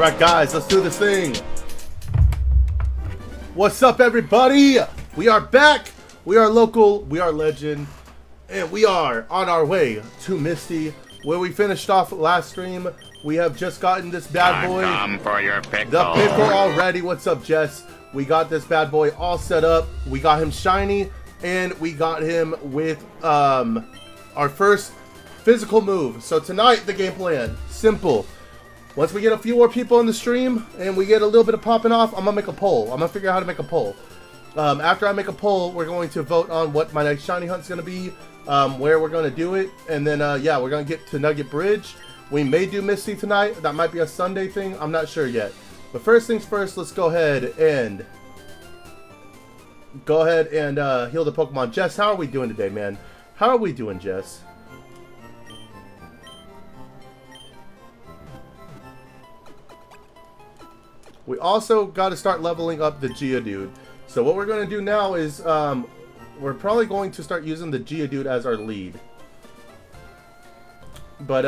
Alright guys, let's do this thing. What's up everybody? We are back. We are local, we are legend, and we are on our way to Misty, where we finished off last stream. We have just gotten this bad boy. Come for your pickle. The pickle already. What's up, Jess? We got this bad boy all set up. We got him shiny, and we got him with our first physical move. So tonight, the game plan, simple. Once we get a few more people in the stream, and we get a little bit of popping off, I'm gonna make a poll. I'm gonna figure out how to make a poll. After I make a poll, we're going to vote on what my next shiny hunt's gonna be, where we're gonna do it, and then yeah, we're gonna get to Nugget Bridge. We may do Misty tonight. That might be a Sunday thing. I'm not sure yet. But first things first, let's go ahead and heal the Pokemon. Jess, how are we doing today, man? How are we doing, Jess? We also got to start leveling up the Geodude. So what we're going to do now is we're probably going to start using the Geodude as our lead. But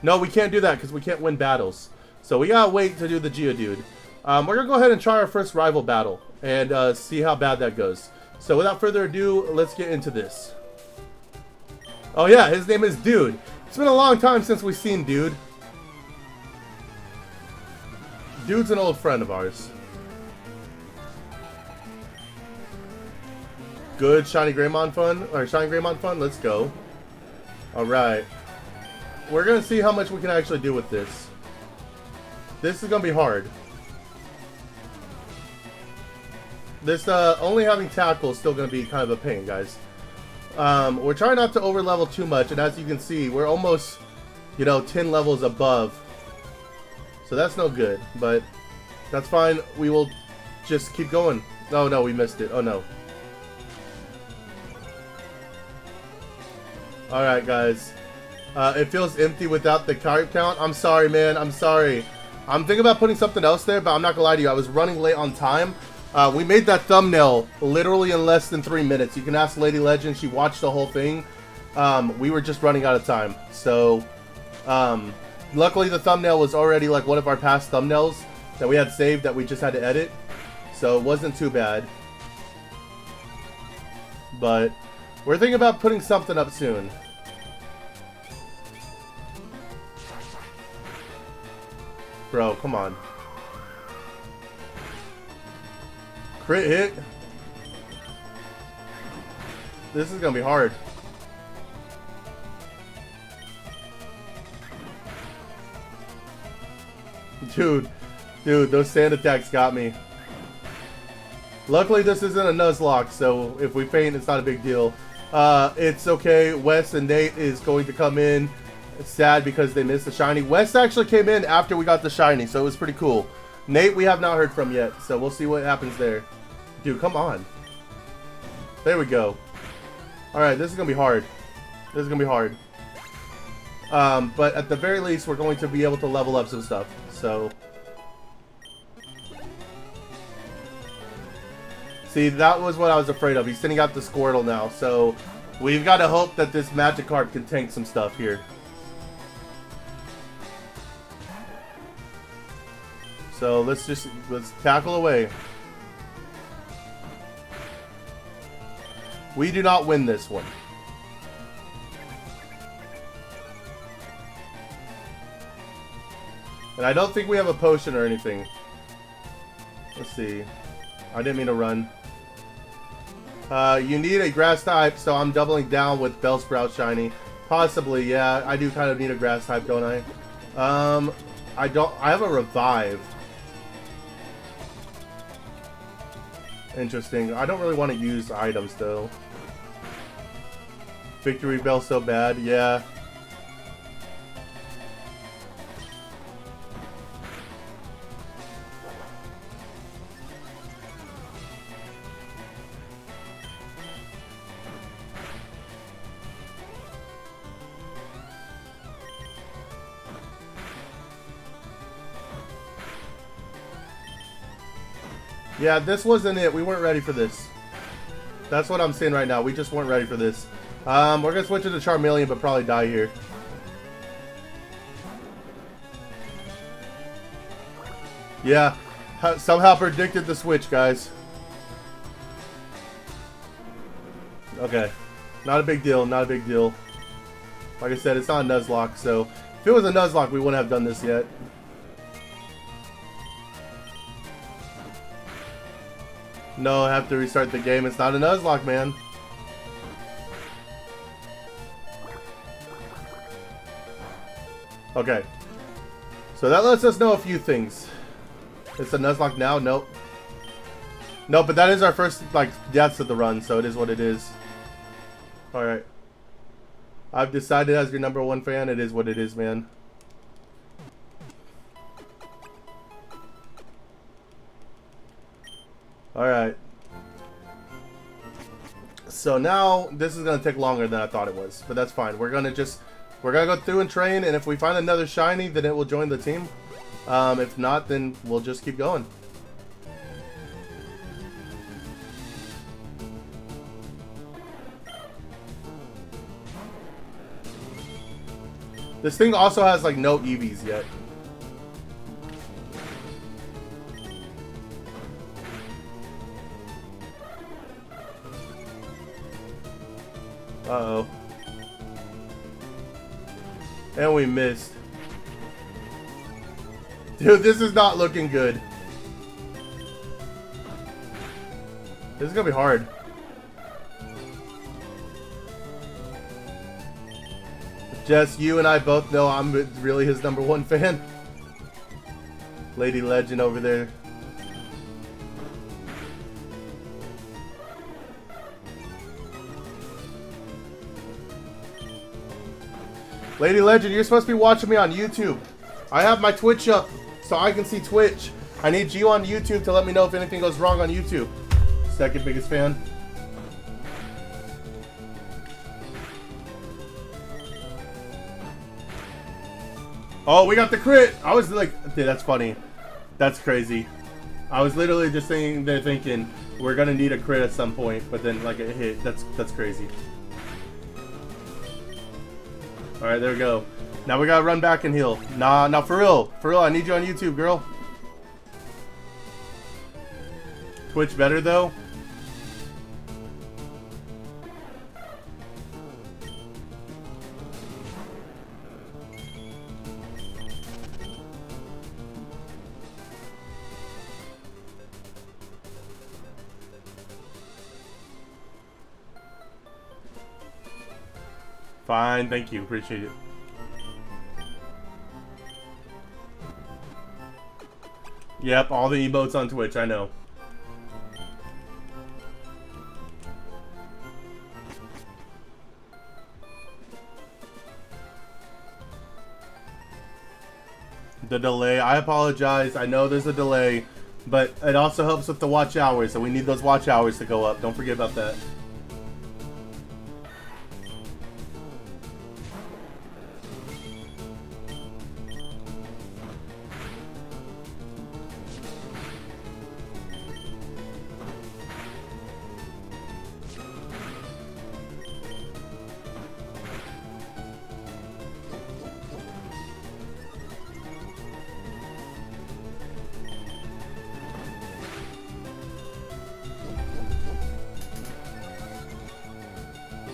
no, we can't do that because we can't win battles. So we gotta wait to do the Geodude. We're gonna go ahead and try our first rival battle and see how bad that goes. So without further ado, let's get into this. Oh yeah, his name is Dude. It's been a long time since we've seen Dude. Dude's an old friend of ours. Good Shiny Greymon fun, or Shiny Greymon fun. Let's go. All right. We're gonna see how much we can actually do with this. This is gonna be hard. This only having tackle is still gonna be kind of a pain, guys. We're trying not to over level too much, and as you can see, we're almost, 10 levels above. So that's no good, but that's fine. We will just keep going. Oh no, we missed it. Oh no. Alright guys. It feels empty without the card count. I'm sorry, man. I'm sorry. I'm thinking about putting something else there, but I'm not gonna lie to you. I was running late on time. We made that thumbnail literally in less than 3 minutes. You can ask Lady Legend. She watched the whole thing. We were just running out of time. So, luckily the thumbnail was already like one of our past thumbnails that we had saved that we just had to edit. So it wasn't too bad. But we're thinking about putting something up soon. Bro, come on. Crit hit. This is gonna be hard. Dude, those sand attacks got me. Luckily, this isn't a Nuzlocke, so if we faint, it's not a big deal. It's okay. Wes and Nate is going to come in. It's sad because they missed the shiny. Wes actually came in after we got the shiny, so it was pretty cool. Nate, we have not heard from yet, so we'll see what happens there. Dude, come on. There we go. Alright, this is going to be hard. This is going to be hard. But at the very least, we're going to be able to level up some stuff, so... See, that was what I was afraid of. He's sending out the Squirtle now, so we've got to hope that this Magikarp can tank some stuff here. So let's tackle away. We do not win this one. And I don't think we have a potion or anything. Let's see. I didn't mean to run. You need a grass type, so I'm doubling down with Bellsprout shiny. Possibly, yeah. I do kind of need a grass type, don't I? I have a revive. Interesting. I don't really want to use items though. Victory Bell so bad, yeah. Yeah, this wasn't it. We weren't ready for this. That's what I'm saying right now. We just weren't ready for this. We're going to switch it to Charmeleon, but probably die here. Yeah, somehow predicted the switch, guys. Okay, not a big deal, not a big deal. Like I said, it's not a Nuzlocke, so if it was a Nuzlocke, we wouldn't have done this yet. No, I have to restart the game. It's not a Nuzlocke, man. Okay. So that lets us know a few things. It's a Nuzlocke now? Nope. No, but that is our first, like, deaths of the run, so it is what it is. Alright. I've decided as your #1 fan, it is what it is, man. Alright. So now, this is going to take longer than I thought it was, but that's fine. We're going to go through and train, and if we find another shiny, then it will join the team. If not, then we'll just keep going. This thing also has, like, no EVs yet. Uh-oh. And we missed. Dude, this is not looking good. This is gonna be hard. Jess, you and I both know I'm really his #1 fan. Lady Legend over there. Lady Legend, you're supposed to be watching me on YouTube. I have my Twitch up so I can see Twitch. I need you on YouTube to let me know if anything goes wrong on YouTube. Second biggest fan. Oh, we got the crit! I was like, dude, that's funny. That's crazy. I was literally just sitting there thinking, we're gonna need a crit at some point, but then like it hit. That's crazy. Alright, there we go. Now we gotta run back and heal. Nah, for real, I need you on YouTube, girl. Twitch better though? Fine, thank you, appreciate it. Yep, all the emotes on Twitch, I know. The delay, I apologize, I know there's a delay, but it also helps with the watch hours, and we need those watch hours to go up, don't forget about that.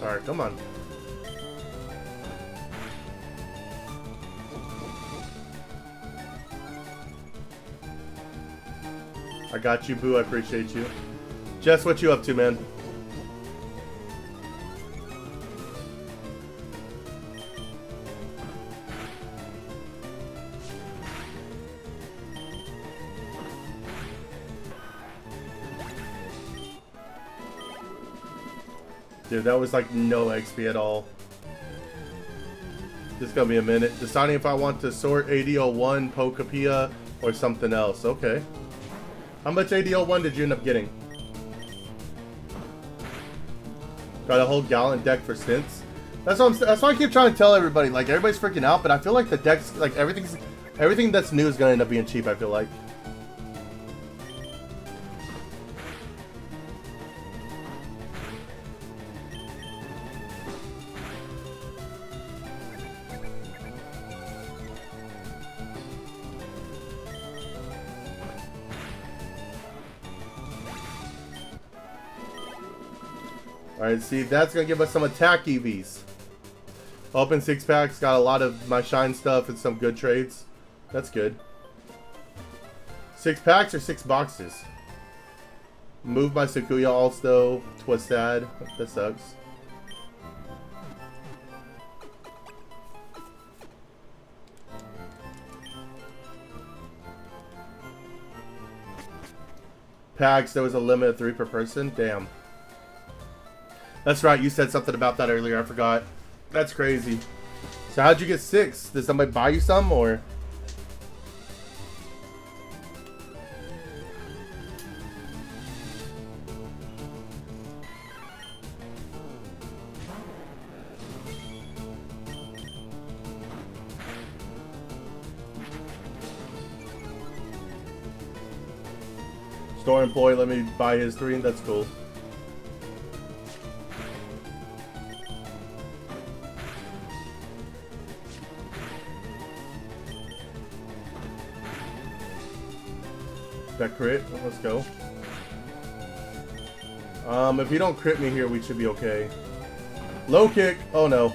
Alright, come on. I got you, boo. I appreciate you. Jess, what you up to, man? Dude, that was like no XP at all. This is gonna be a minute. Deciding if I want to sort AD01, Pokepia, or something else. Okay. How much AD01 did you end up getting? Got a whole gallon deck for stints. That's why I keep trying to tell everybody. Like, everybody's freaking out, but I feel like the decks, like everything that's new is gonna end up being cheap. I feel like. Alright, see, that's going to give us some attack EVs. Open 6 packs, got a lot of my shine stuff and some good trades. That's good. 6 packs or 6 boxes? Move my Sakuya also. Twas sad. That sucks. Packs, there was a limit of 3 per person. Damn. That's right, you said something about that earlier. I forgot. That's crazy. So how'd you get 6? Did somebody buy you some, or? Store employee, let me buy his 3, that's cool. That crit, let's go. If you don't crit me here, we should be okay. Low kick, oh no.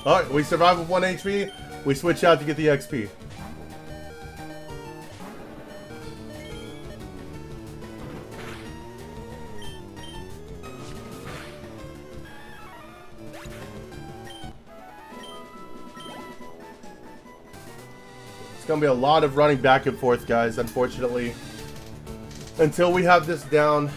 Alright, we survive with 1 HP, we switch out to get the XP. It's gonna be a lot of running back and forth, guys, unfortunately. Until we have this down.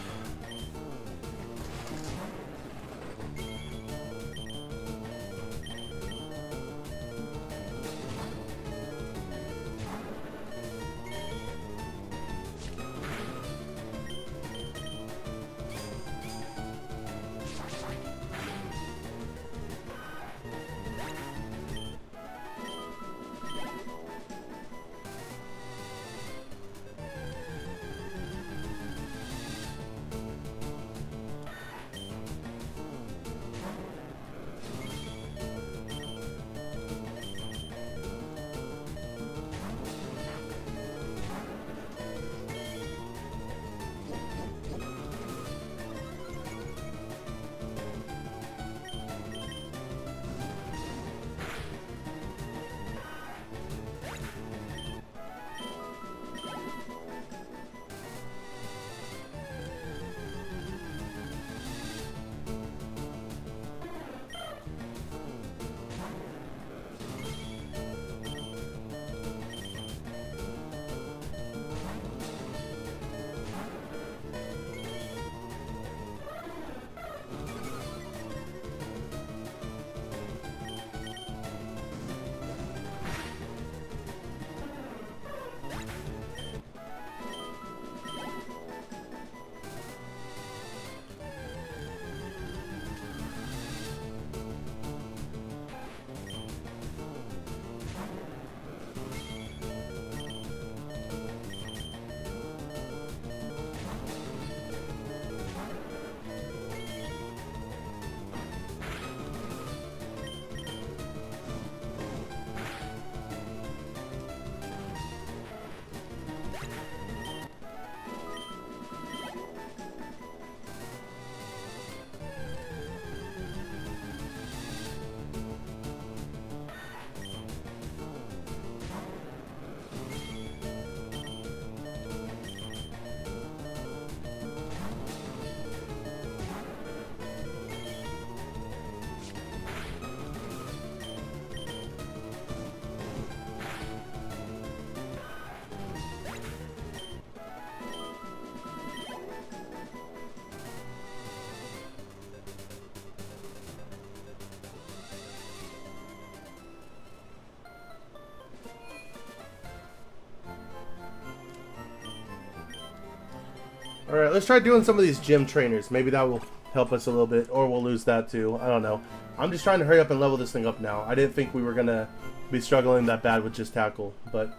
Alright, let's try doing some of these gym trainers. Maybe that will help us a little bit, or we'll lose that too. I don't know. I'm just trying to hurry up and level this thing up now. I didn't think we were going to be struggling that bad with just tackle. But,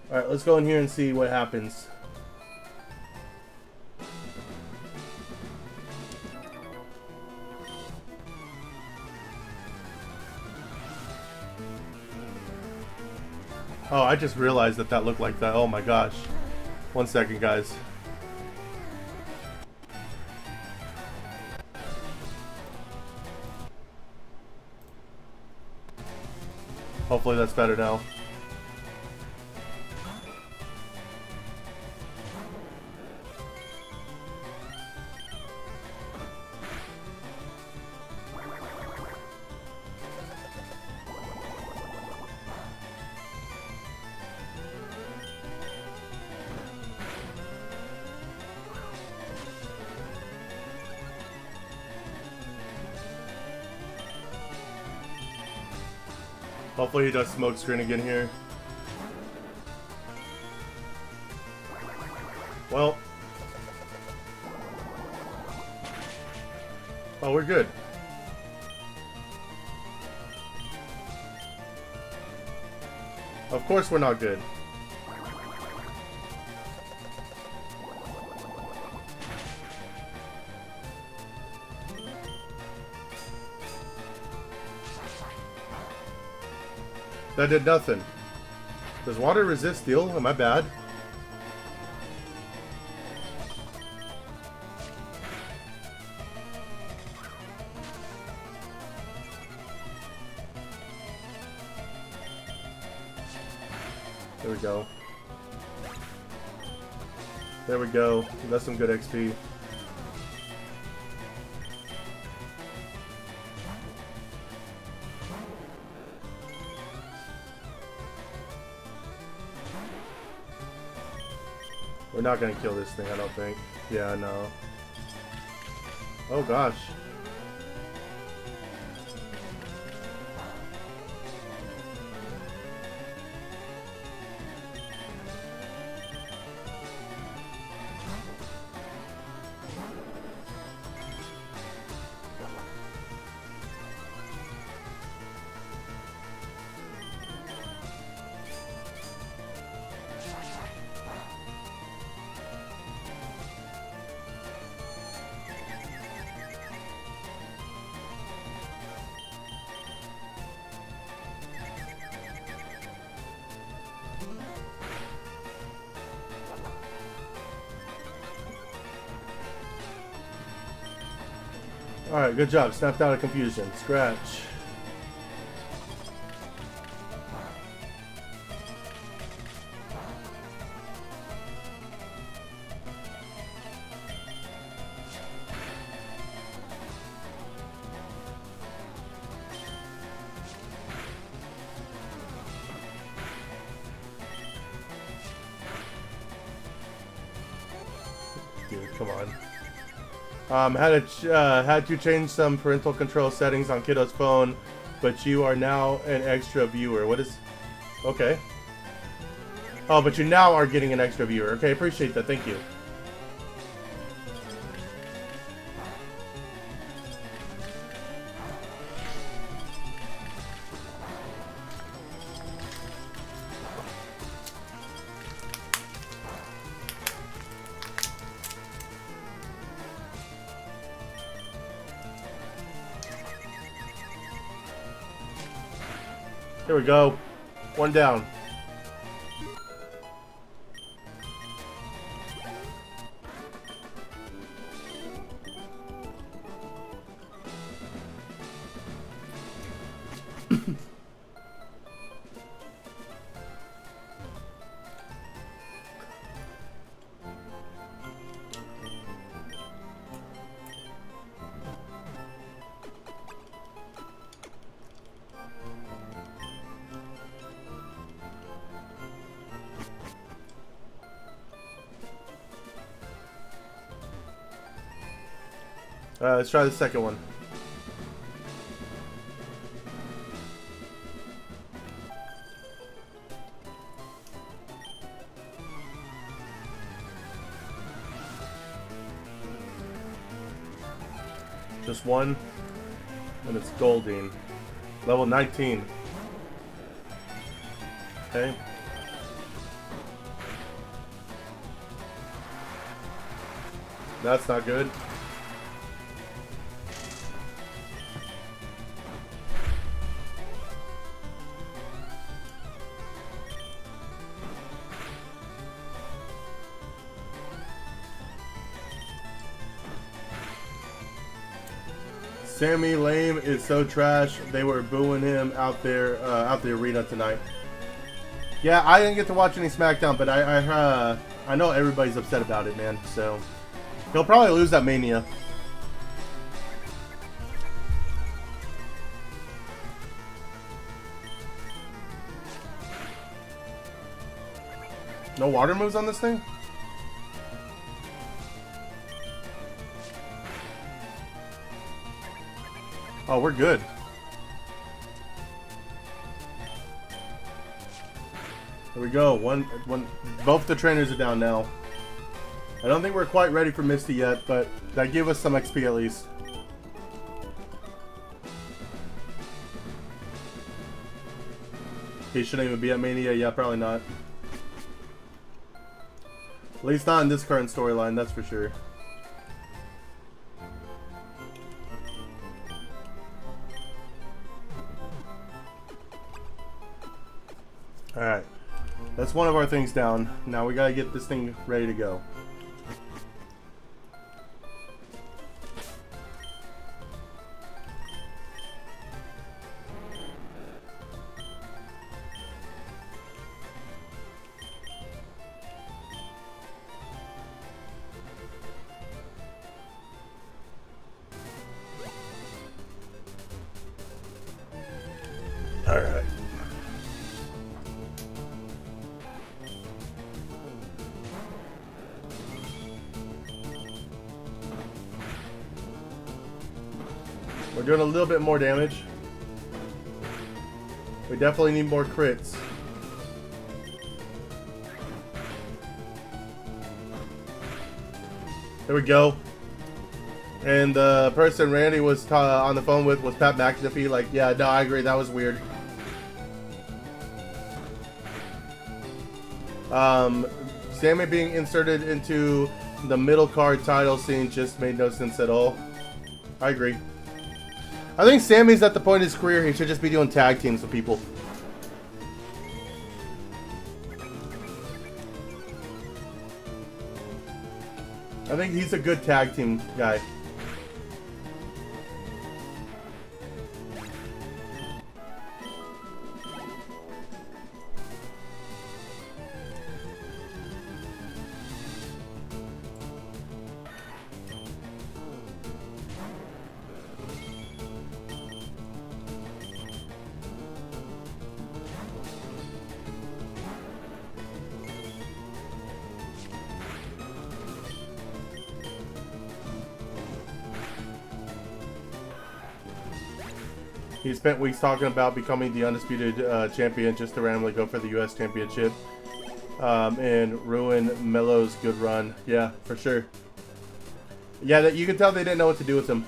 alright, let's go in here and see what happens. Oh, I just realized that that looked like that. Oh my gosh. 1 second, guys. Hopefully that's better now. Hopefully he does smoke screen again here. Well. Oh, we're good. Of course we're not good. That did nothing. Does water resist steel? Am I bad? There we go. There we go. That's some good XP. We're not gonna kill this thing, I don't think. Yeah, no. Oh gosh. Alright, good job. Snapped out of confusion. Scratch. Dude, come on. Had to change some parental control settings on kiddo's phone, but you are now an extra viewer. What is... Okay. Oh, but you now are getting an extra viewer. Okay, appreciate that. Thank you. Here we go. One down. Let's try the second one. Just one, and it's Goldine. Level 19. Okay. That's not good. Sammy Lame is so trash. They were booing him out there, out the arena tonight. Yeah, I didn't get to watch any SmackDown, but I know everybody's upset about it, man. So he'll probably lose that Mania. No water moves on this thing? Oh, we're good. There we go. Both the trainers are down now. I don't think we're quite ready for Misty yet, but that gave us some XP at least. He shouldn't even be at Mania. Yeah, probably not. At least not in this current storyline, that's for sure. Alright. That's one of our things down. Now we gotta get this thing ready to go. Alright. We're doing a little bit more damage. We definitely need more crits. There we go. And the person Randy was on the phone with was Pat McAfee. Like, yeah, no, I agree. That was weird. Sammy being inserted into the middle card title scene just made no sense at all. I agree. I think Sammy's at the point in his career he should just be doing tag teams with people. I think he's a good tag team guy. He spent weeks talking about becoming the undisputed champion just to randomly go for the U.S. championship and ruin Melo's good run. Yeah, for sure. Yeah, you can tell they didn't know what to do with him.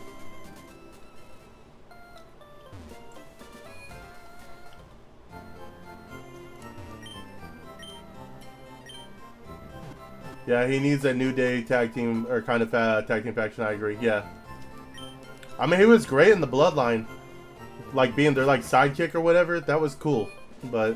Yeah, he needs a New Day tag team or kind of tag team faction. I agree. Yeah. I mean, he was great in the Bloodline. Like being their like sidekick or whatever, that was cool, but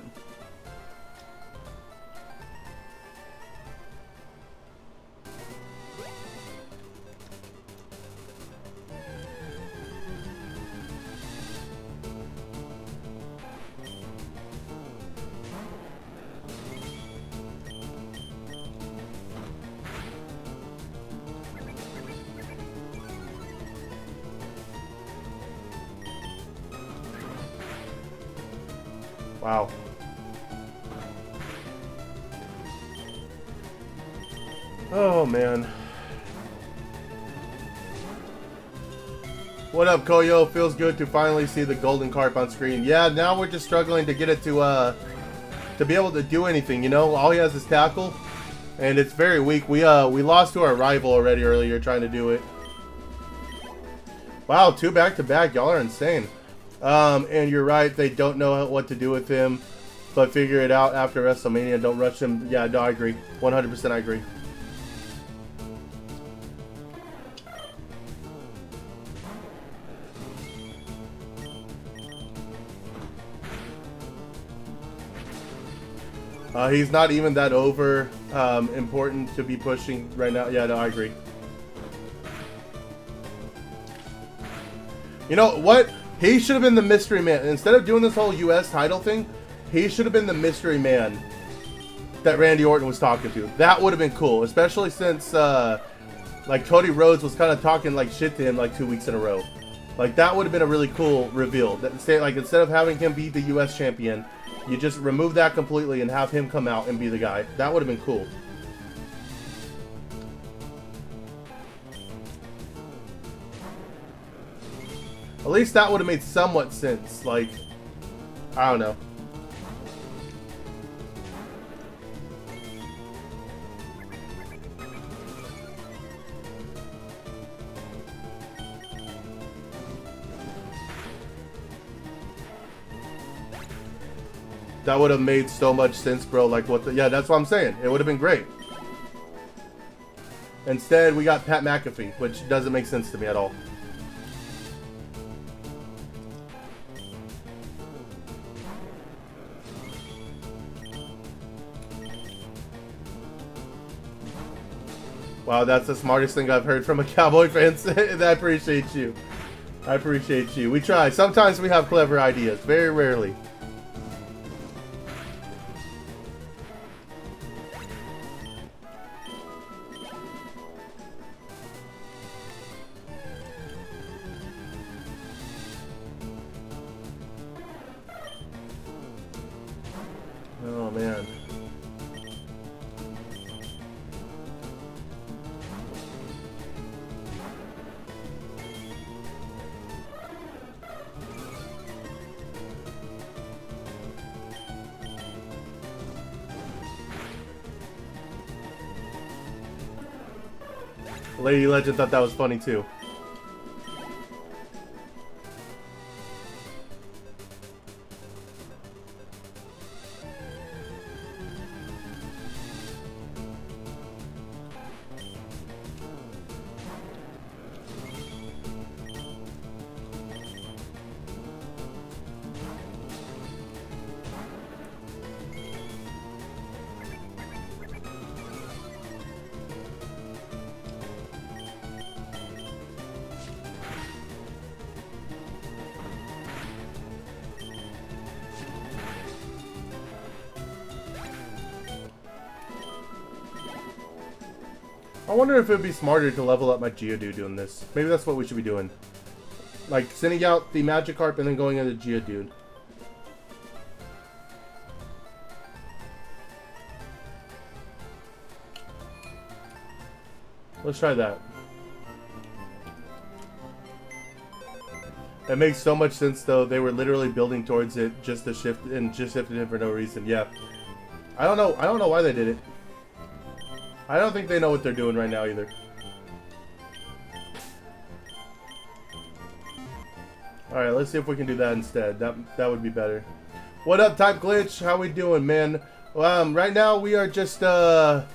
wow. Oh, man. What up, Koyo? Feels good to finally see the golden carp on screen. Yeah, now we're just struggling to get it to be able to do anything, you know? All he has is tackle, and it's very weak. We lost to our rival already earlier trying to do it. Wow, 2 back-to-back. Y'all are insane. And you're right, they don't know what to do with him, but figure it out after WrestleMania. Don't rush him. Yeah, no, I agree. 100% I agree. He's not even that over important to be pushing right now. Yeah, no, I agree. You know what? He should have been the mystery man. Instead of doing this whole U.S. title thing, he should have been the mystery man that Randy Orton was talking to. That would have been cool, especially since like Cody Rhodes was kind of talking like shit to him like 2 weeks in a row. Like that would have been a really cool reveal. That like instead of having him be the U.S. champion, you just remove that completely and have him come out and be the guy. That would have been cool. At least that would have made somewhat sense. Like, I don't know. That would have made so much sense, bro. Like, what the... Yeah, that's what I'm saying. It would have been great. Instead, we got Pat McAfee, which doesn't make sense to me at all. Wow, that's the smartest thing I've heard from a Cowboy fan. I appreciate you. I appreciate you. We try. Sometimes we have clever ideas. Very rarely. Oh, man. Lady Legend thought that was funny too. I wonder if it would be smarter to level up my Geodude doing this. Maybe that's what we should be doing. Like, sending out the Magikarp and then going into Geodude. Let's try that. It makes so much sense, though. They were literally building towards it just to shift and just shifted it for no reason. Yeah. I don't know why they did it. I don't think they know what they're doing right now either. Alright, let's see if we can do that instead. That would be better. What up, Type Glitch? How we doing, man? Right now we are just we're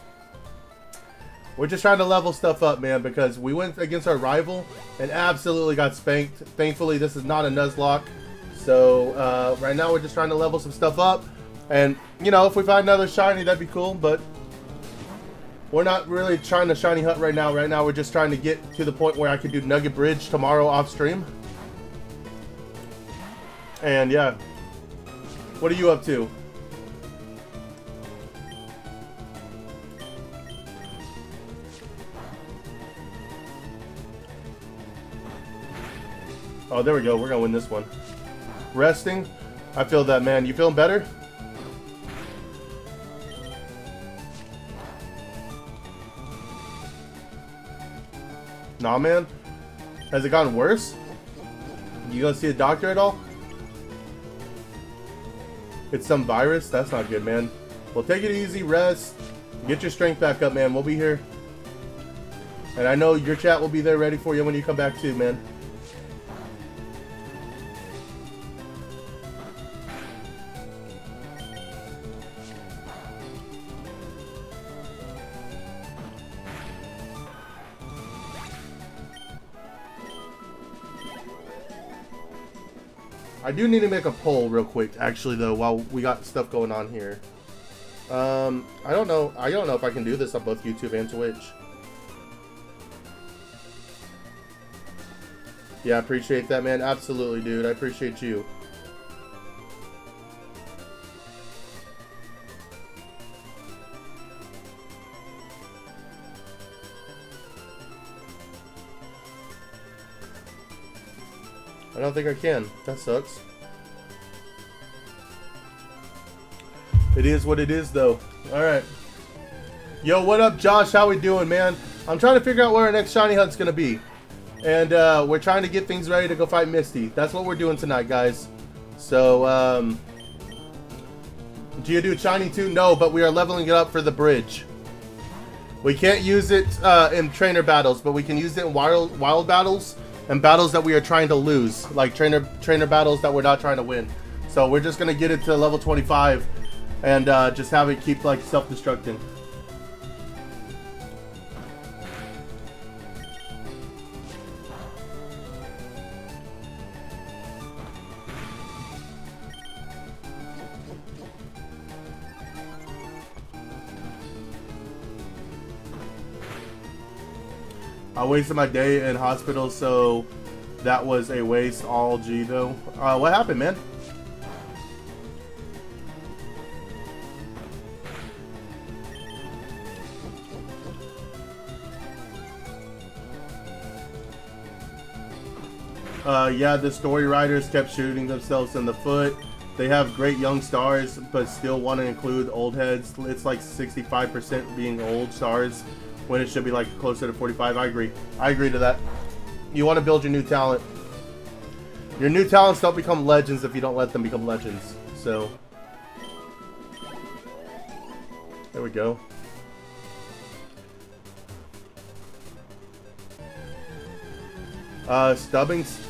just trying to level stuff up, man, because we went against our rival and absolutely got spanked. Thankfully, this is not a Nuzlocke. So right now we're just trying to level some stuff up. And, you know, if we find another shiny, that'd be cool, but we're not really trying to shiny hunt right now. Right now, we're just trying to get to the point where I can do Nugget Bridge tomorrow off stream. And yeah, what are you up to? Oh, there we go. We're gonna win this one. Resting. I feel that, man. You feeling better? Nah, man. Has it gotten worse? You gonna see a doctor at all? It's some virus? That's not good, man. Well, take it easy, rest, get your strength back up, man. We'll be here. And I know your chat will be there ready for you when you come back too, man. I do need to make a poll real quick, actually, though, while we got stuff going on here. I don't know if I can do this on both YouTube and Twitch. Yeah, I appreciate that, man. Absolutely, dude. I appreciate you. I don't think I can. That sucks. It is what it is, though. Alright. Yo, what up, Josh? How we doing, man? I'm trying to figure out where our next shiny hunt's gonna be. And we're trying to get things ready to go fight Misty. That's what we're doing tonight, guys. So, Geodude shiny too? No, but we are leveling it up for the bridge. We can't use it in trainer battles, but we can use it in wild battles and battles that we are trying to lose, like trainer battles that we're not trying to win. So we're just gonna get it to level 25 and just have it keep like self-destructing. I wasted my day in hospital, so that was a waste. All G though. What happened, man? Yeah, the story writers kept shooting themselves in the foot. They have great young stars, but still want to include old heads. It's like 65% being old stars, when it should be like closer to 45. I agree. I agree to that. You want to build your new talent. Your new talents don't become legends if you don't let them become legends. So, there we go.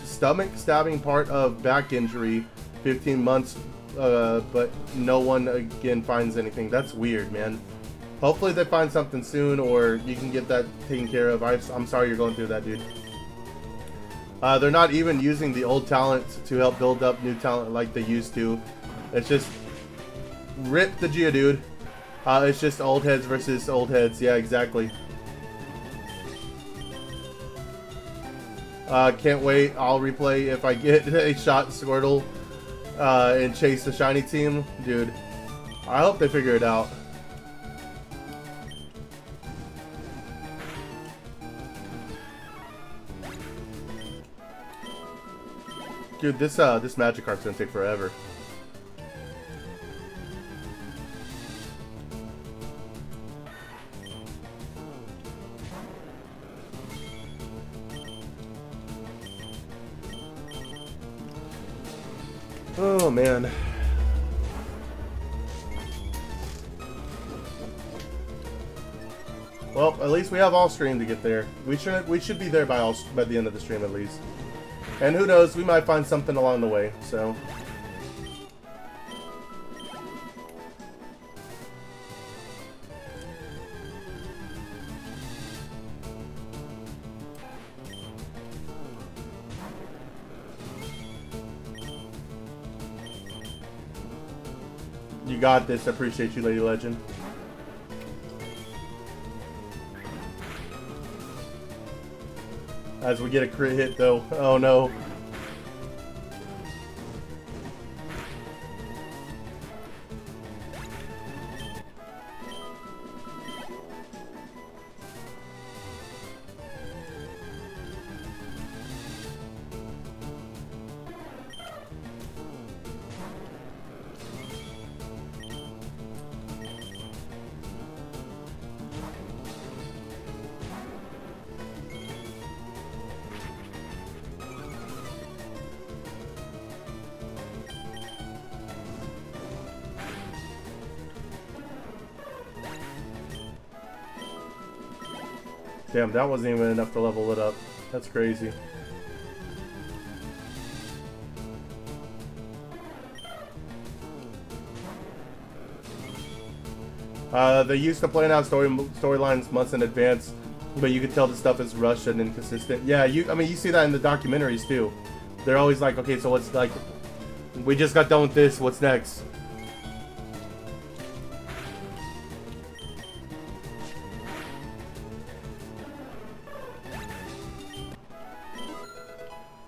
Stomach stabbing part of back injury, 15 months, but no one again finds anything. That's weird, man. Hopefully they find something soon, or you can get that taken care of. I'm sorry you're going through that, dude. They're not even using the old talent to help build up new talent like they used to. It's just rip the Geodude. It's just old heads versus old heads. Yeah, exactly. Can't wait. I'll replay if I get a shot Squirtle and chase the shiny team. Dude, I hope they figure it out. Dude, this Magikarp's gonna take forever. Oh man. Well, at least we have all stream to get there. We should be there by the end of the stream at least. And who knows, we might find something along the way, so. You got this. I appreciate you, Lady Legend. As we get a crit hit, though. Oh, no. Damn, that wasn't even enough to level it up. That's crazy. They used to plan out storylines months in advance, but you could tell the stuff is rushed and inconsistent. Yeah, I mean, you see that in the documentaries too. They're always like, okay, so what's like, we just got done with this, what's next?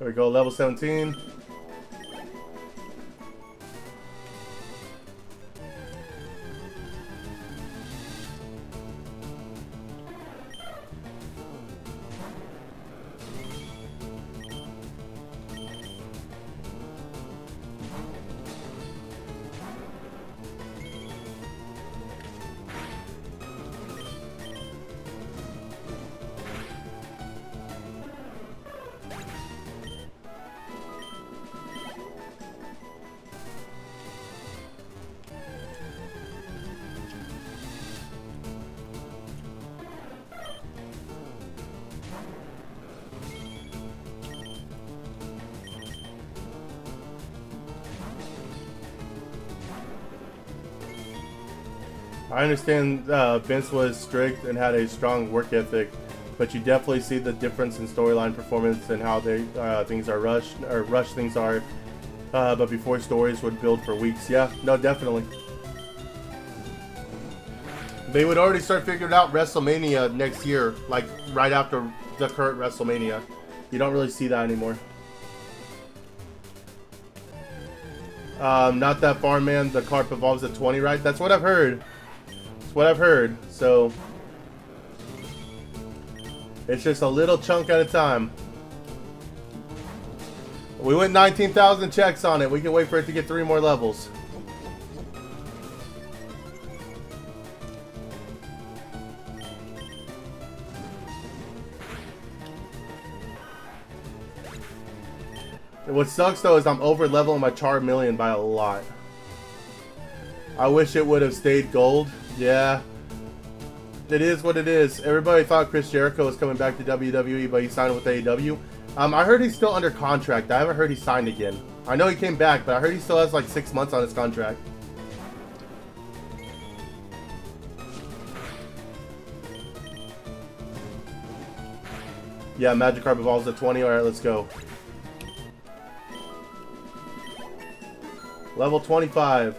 There we go, level 17. I understand Vince was strict and had a strong work ethic, but you definitely see the difference in storyline performance and how they things are rushed or rush things are. But before, stories would build for weeks. Yeah, no, definitely. They would already start figuring out WrestleMania next year, like right after the current WrestleMania. You don't really see that anymore. Not that far, man. The carp evolves at 20, right? That's what I've heard. That's what I've heard. So it's just a little chunk at a time. We went 19,000 checks on it. We can wait for it to get 3 more levels. What sucks though is I'm over leveling my Charmeleon by a lot. I wish it would have stayed gold. Yeah. It is what it is. Everybody thought Chris Jericho was coming back to WWE, but he signed with AEW. I heard he's still under contract. I haven't heard he signed again. I know he came back, but I heard he still has like 6 months on his contract. Yeah, Magikarp evolves at 20. Alright, let's go. Level 25.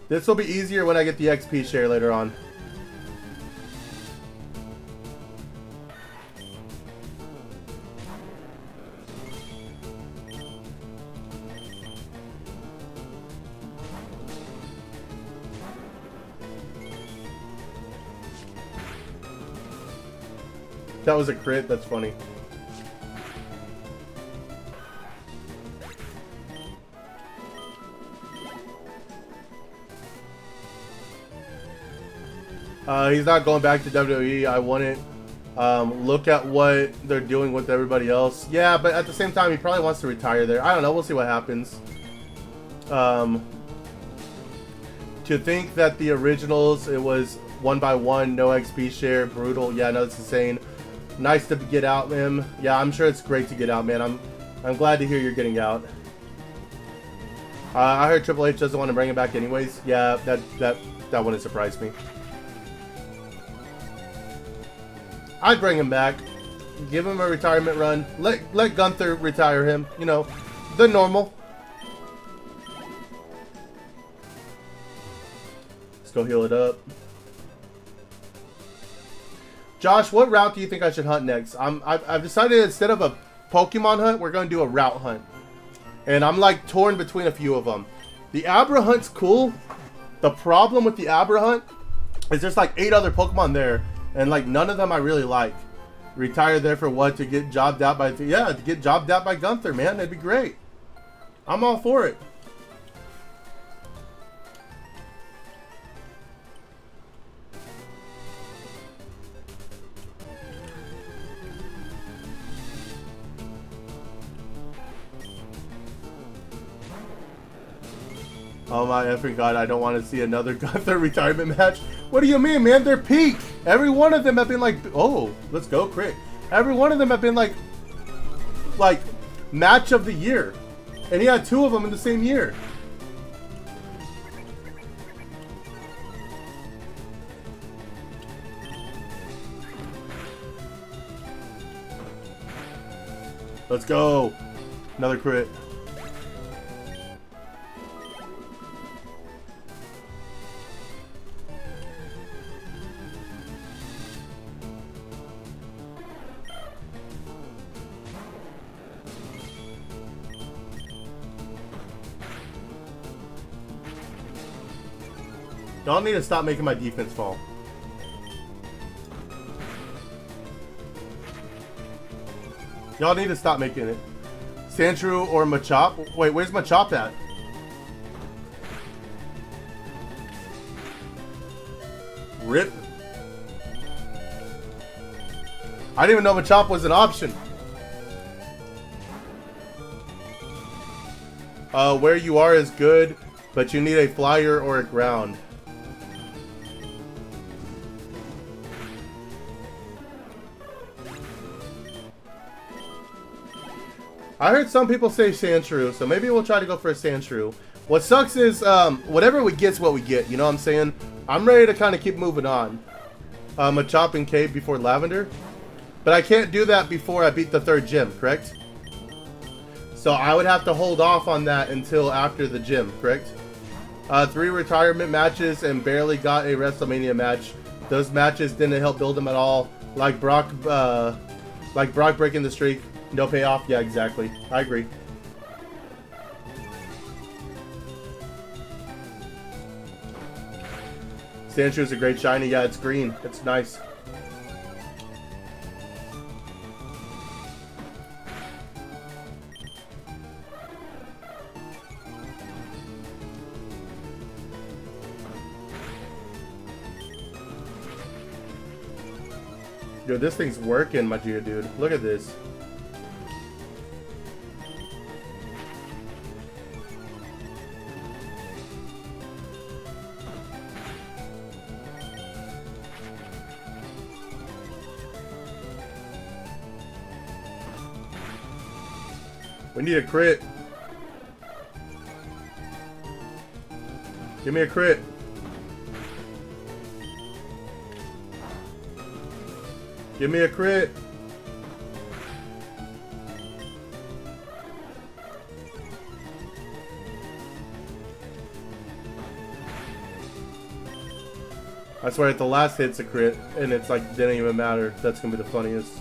This will be easier when I get the XP share later on. That was a crit, that's funny. He's not going back to WWE. I wouldn't look at what they're doing with everybody else. Yeah, but at the same time, he probably wants to retire there. I don't know. We'll see what happens. To think that the originals, it was 1 by 1, no XP share, brutal. Yeah, no, it's insane. Nice to get out, man. Yeah, I'm sure it's great to get out, man. I'm glad to hear you're getting out. I heard Triple H doesn't want to bring him back anyways. Yeah, that wouldn't surprise me. I'd bring him back. Give him a retirement run. Let Gunther retire him. You know, the normal. Let's go heal it up. Josh, what route do you think I should hunt next? I've decided instead of a Pokemon hunt, we're going to do a route hunt. And I'm like torn between a few of them. The Abra hunt's cool. The problem with the Abra hunt is there's like 8 other Pokemon there. And like none of them I really like. Retire there for what? To get jobbed out by... Yeah, to get jobbed out by Gunther, man. That'd be great. I'm all for it. Oh my effing god, I don't want to see another Gunther retirement match. What do you mean, man? They're peak. Every one of them have been like, oh, let's go, crit. Every one of them have been like match of the year. And he had 2 of them in the same year. Let's go. Another crit. Y'all need to stop making my defense fall. Y'all need to stop making it. Sandshrew or Machop? Wait, where's Machop at? Rip. I didn't even know Machop was an option. Where you are is good, but you need a flyer or a ground. I heard some people say Sandshrew, so maybe we'll try to go for a Sandshrew. What sucks is, whatever we get's what we get, you know what I'm saying? I'm ready to kind of keep moving on. Machop and Cave before Lavender. But I can't do that before I beat the 3rd gym, correct? So I would have to hold off on that until after the gym, correct? 3 retirement matches and barely got a WrestleMania match. Those matches didn't help build him at all. Like Brock breaking the streak. No payoff. Yeah, exactly. I agree. Sandshrew is a great shiny. Yeah, it's green. It's nice. Dude, this thing's working, my Geodude. Look at this. We need a crit. Give me a crit. Give me a crit. I swear if the last hit's a crit and it's like didn't even matter, that's gonna be the funniest.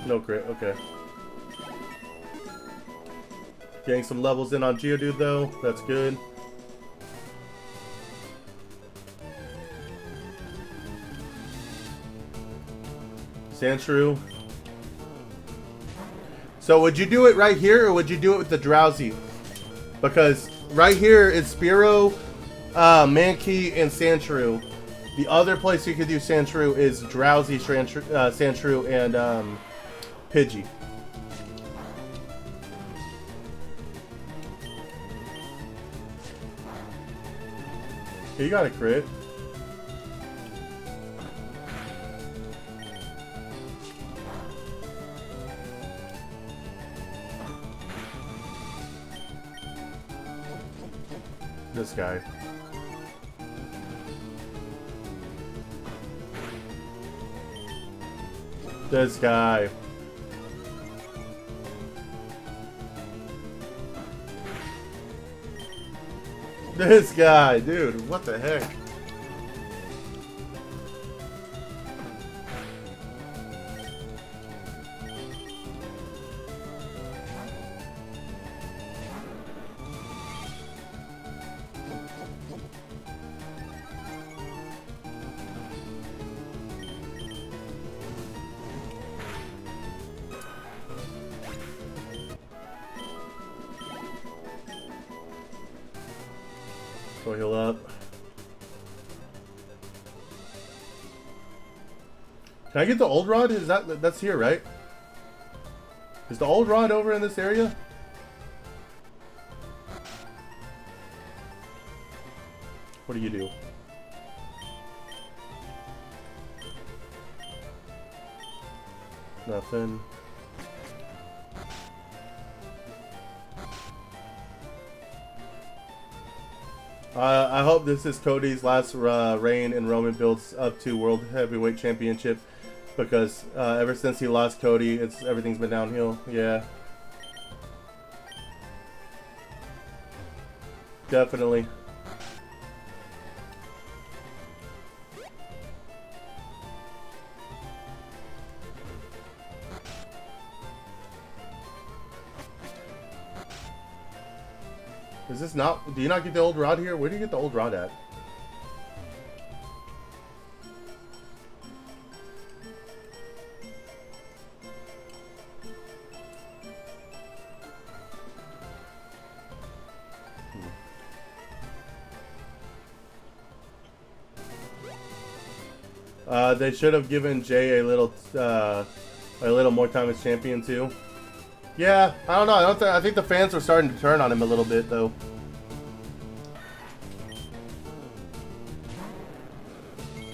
No crit, okay. Getting some levels in on Geodude though, that's good. Sandshrew. So would you do it right here or would you do it with the Drowsy? Because right here it's Spearow, Mankey, and Sandshrew. The other place you could do Sandshrew is Drowsy, Sandshrew, and Pidgey. Okay, you got a crit. This guy. This guy. This guy, dude, what the heck? Go heal up. Can I get the old rod? Is that's here, right? Is the old rod over in this area? What do you do? Nothing. I hope this is Cody's last reign and Roman builds up to World Heavyweight Championship, because ever since he lost Cody, everything's been downhill. Yeah, definitely. Is this not... Do you not get the old rod here? Where do you get the old rod at? They should have given Jay a little more time as champion too. Yeah, I don't know. I think the fans were starting to turn on him a little bit though.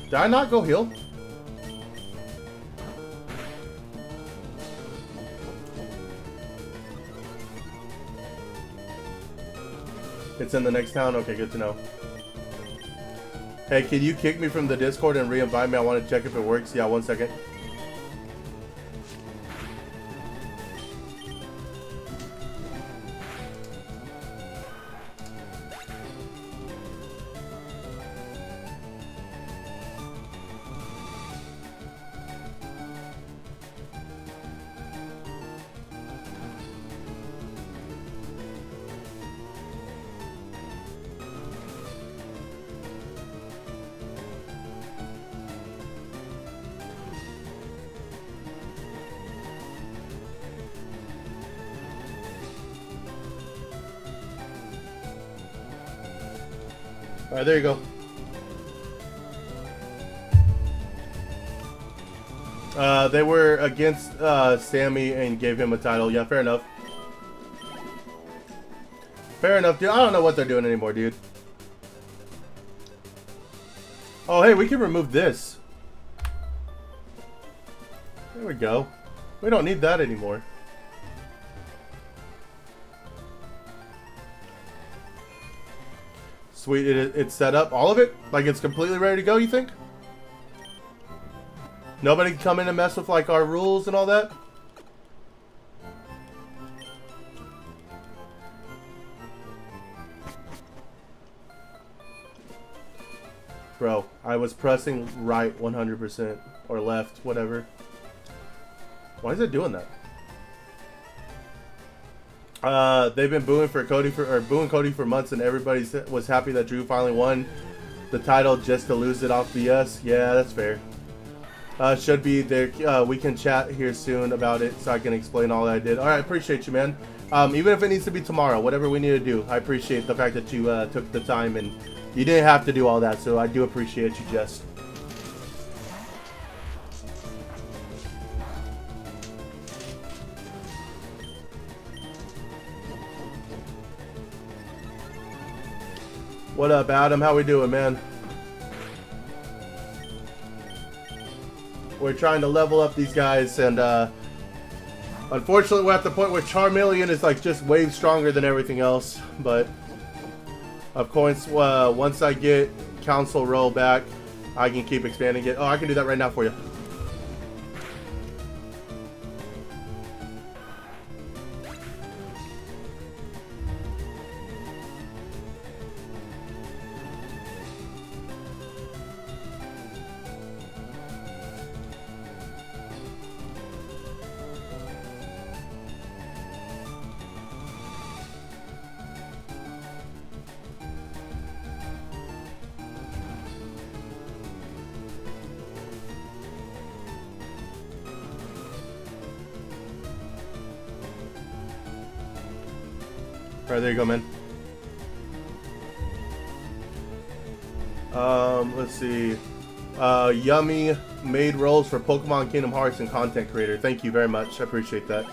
Did I not go heal? It's in the next town? Okay, good to know. Hey, can you kick me from the Discord and re-invite me? I want to check if it works. Yeah, 1 second. Alright, there you go. They were against Sammy and gave him a title. Yeah, fair enough. Fair enough, dude. I don't know what they're doing anymore, dude. Oh, hey, we can remove this. There we go. We don't need that anymore. Sweet, it's set up. All of it? Like it's completely ready to go, you think? Nobody can come in and mess with like our rules and all that? Bro, I was pressing right 100% or left, whatever. Why is it doing that? They've been booing Cody for months, and everybody was happy that Drew finally won the title just to lose it off BS. Yeah, that's fair. Should be there. We can chat here soon about it, so I can explain all that I did. All right, appreciate you, man. Even if it needs to be tomorrow, whatever we need to do, I appreciate the fact that you took the time, and you didn't have to do all that. So I do appreciate you, Jess. What up, Adam? How we doing, man? We're trying to level up these guys, and unfortunately we're at the point where Charmeleon is like just way stronger than everything else. But of course, once I get Council Row back, I can keep expanding it. Oh, I can do that right now for you. Alright, there you go, man. Let's see. Yummy made rolls for Pokemon Kingdom Hearts and content creator. Thank you very much. I appreciate that.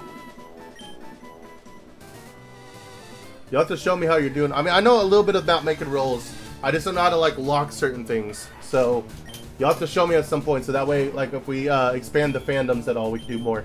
You'll have to show me how you're doing. I mean, I know a little bit about making rolls. I just don't know how to, like, lock certain things. So, you'll have to show me at some point. So that way, like, if we expand the fandoms at all, we can do more.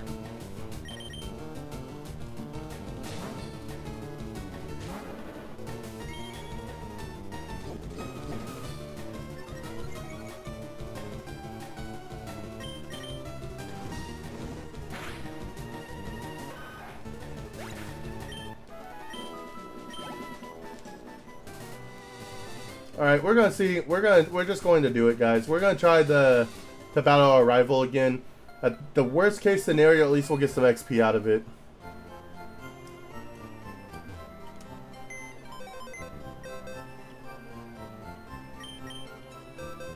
Alright, we're gonna see. We're just going to do it, guys. We're gonna try to battle our rival again. At the worst case scenario, at least we'll get some XP out of it.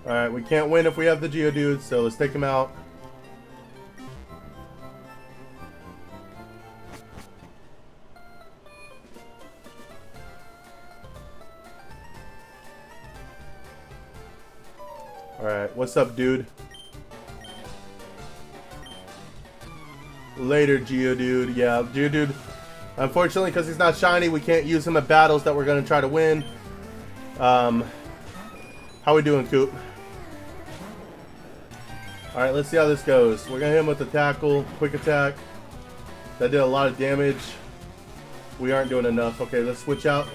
Alright, we can't win if we have the Geodude, so let's take him out. Alright, what's up, dude? Later, Geodude. Yeah, Geodude. Unfortunately, because he's not shiny, we can't use him at battles that we're going to try to win. How we doing, Coop? Alright, let's see how this goes. We're going to hit him with the tackle, quick attack. That did a lot of damage. We aren't doing enough. Okay, let's switch out.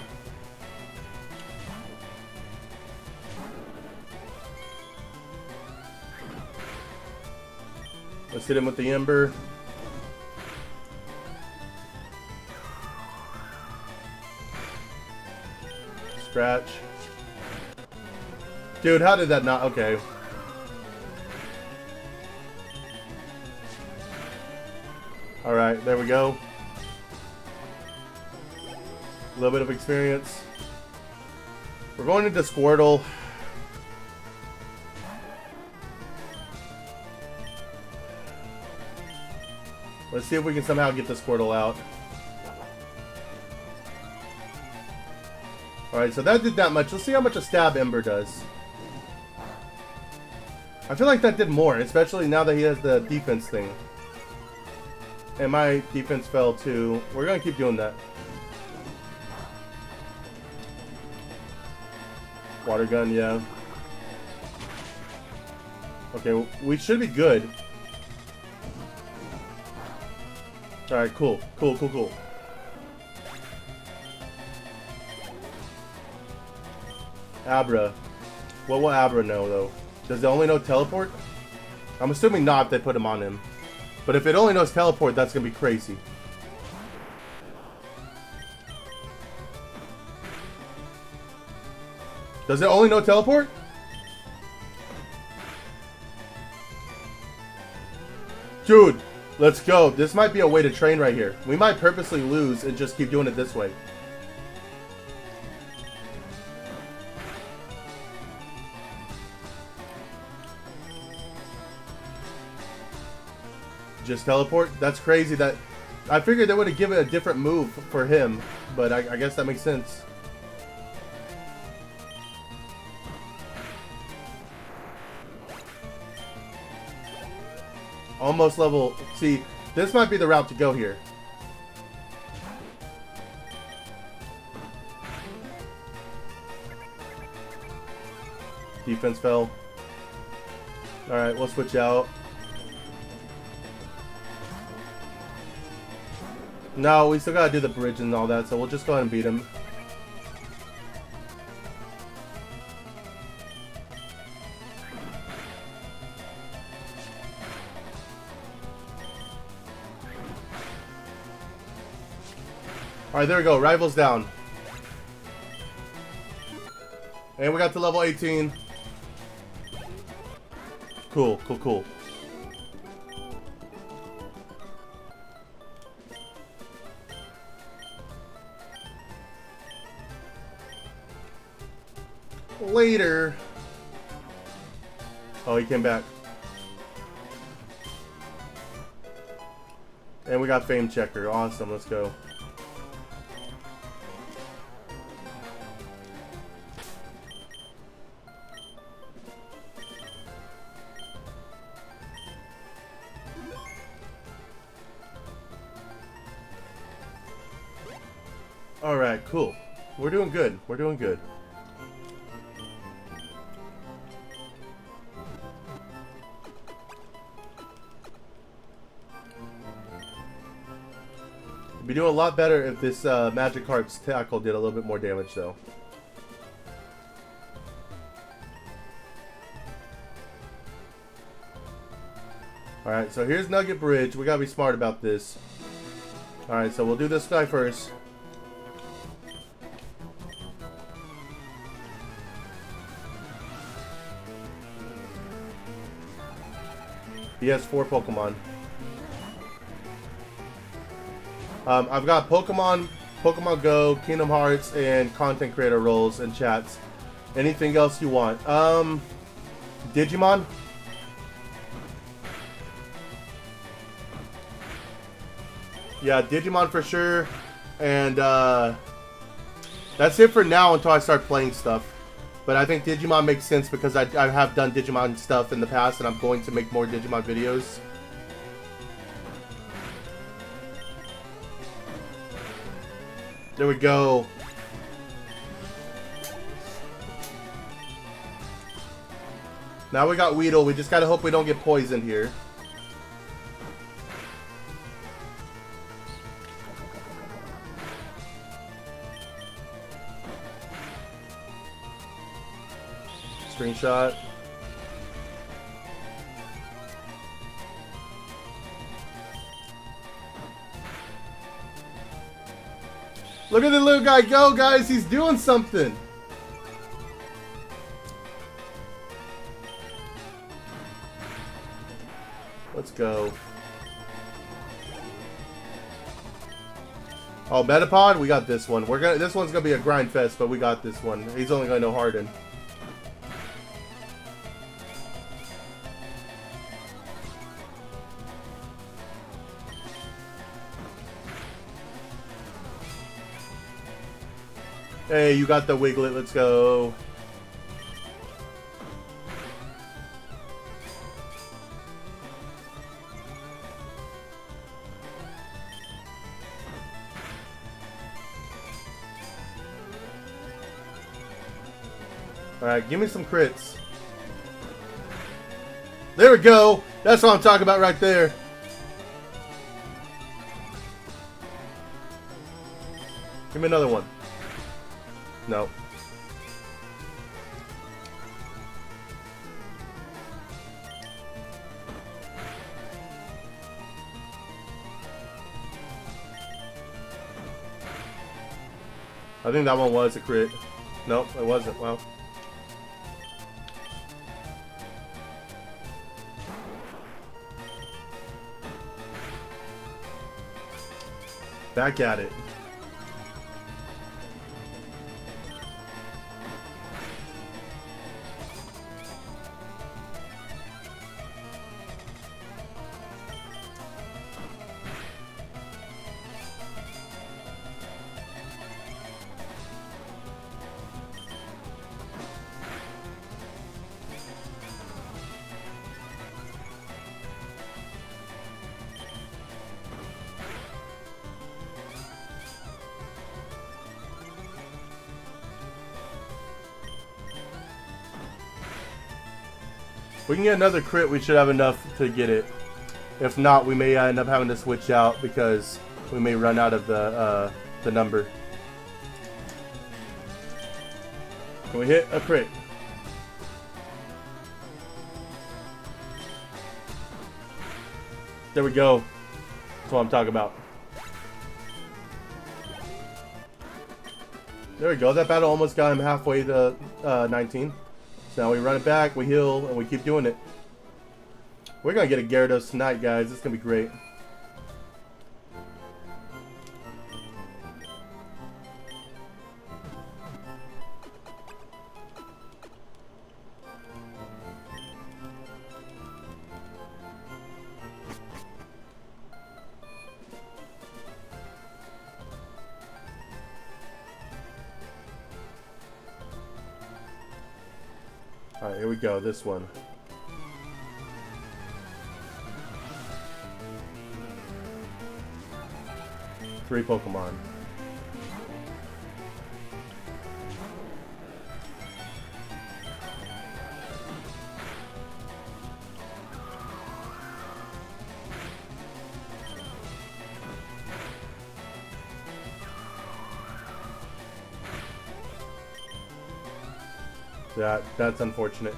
Let's hit him with the Ember. Scratch. Dude, how did that not... Okay. Alright, there we go. A little bit of experience. We're going into Squirtle. Let's see if we can somehow get the Squirtle out. Alright, so that did that much. Let's see how much a Stab Ember does. I feel like that did more, especially now that he has the defense thing. And my defense fell too. We're going to keep doing that. Water gun, yeah. Okay, we should be good. Alright, cool. Cool, cool, cool. Abra. What will Abra know, though? Does it only know teleport? I'm assuming not if they put him on him. But if it only knows teleport, that's going to be crazy. Does it only know teleport? Dude, let's go. This might be a way to train right here. We might purposely lose and just keep doing it this way. Just teleport? That's crazy. That I figured they would have given a different move for him, but I guess that makes sense. Almost level. See, this might be the route to go here. Defense fell. Alright, we'll switch out. No, we still gotta do the bridge and all that, so we'll just go ahead and beat him. Alright, there we go. Rivals down. And we got to level 18. Cool, cool, cool. Later. Oh, he came back. And we got Fame Checker. Awesome, let's go. Alright, cool. We're doing good. We're doing good. We'd be doing a lot better if this Magikarp's tackle did a little bit more damage, though. Alright, so here's Nugget Bridge. We gotta be smart about this. Alright, so we'll do this guy first. He has 4 Pokemon. I've got Pokemon Go, Kingdom Hearts, and content creator roles and chats. Anything else you want? Digimon. Yeah, Digimon for sure. And that's it for now until I start playing stuff. But I think Digimon makes sense because I have done Digimon stuff in the past and I'm going to make more Digimon videos. There we go. Now we got Weedle. We just gotta hope we don't get poisoned here. Screenshot. Look at the little guy go, guys. He's doing something. Let's go. Oh, Metapod, we got this one. This one's gonna be a grind fest, but we got this one. He's only gonna know Harden. Hey, you got the Wiglet. Let's go. Alright, give me some crits. There we go. That's what I'm talking about right there. Give me another one. No. I think that one was a crit. Nope, it wasn't. Well. Back at it. If we can get another crit, we should have enough to get it. If not, we may end up having to switch out because we may run out of the number. Can we hit a crit? There we go. That's what I'm talking about. There we go. That battle almost got him halfway to 19. So now we run it back, we heal, and we keep doing it. We're going to get a Gyarados tonight, guys. It's going to be great. Alright, here we go, this one. Three Pokemon. That's unfortunate.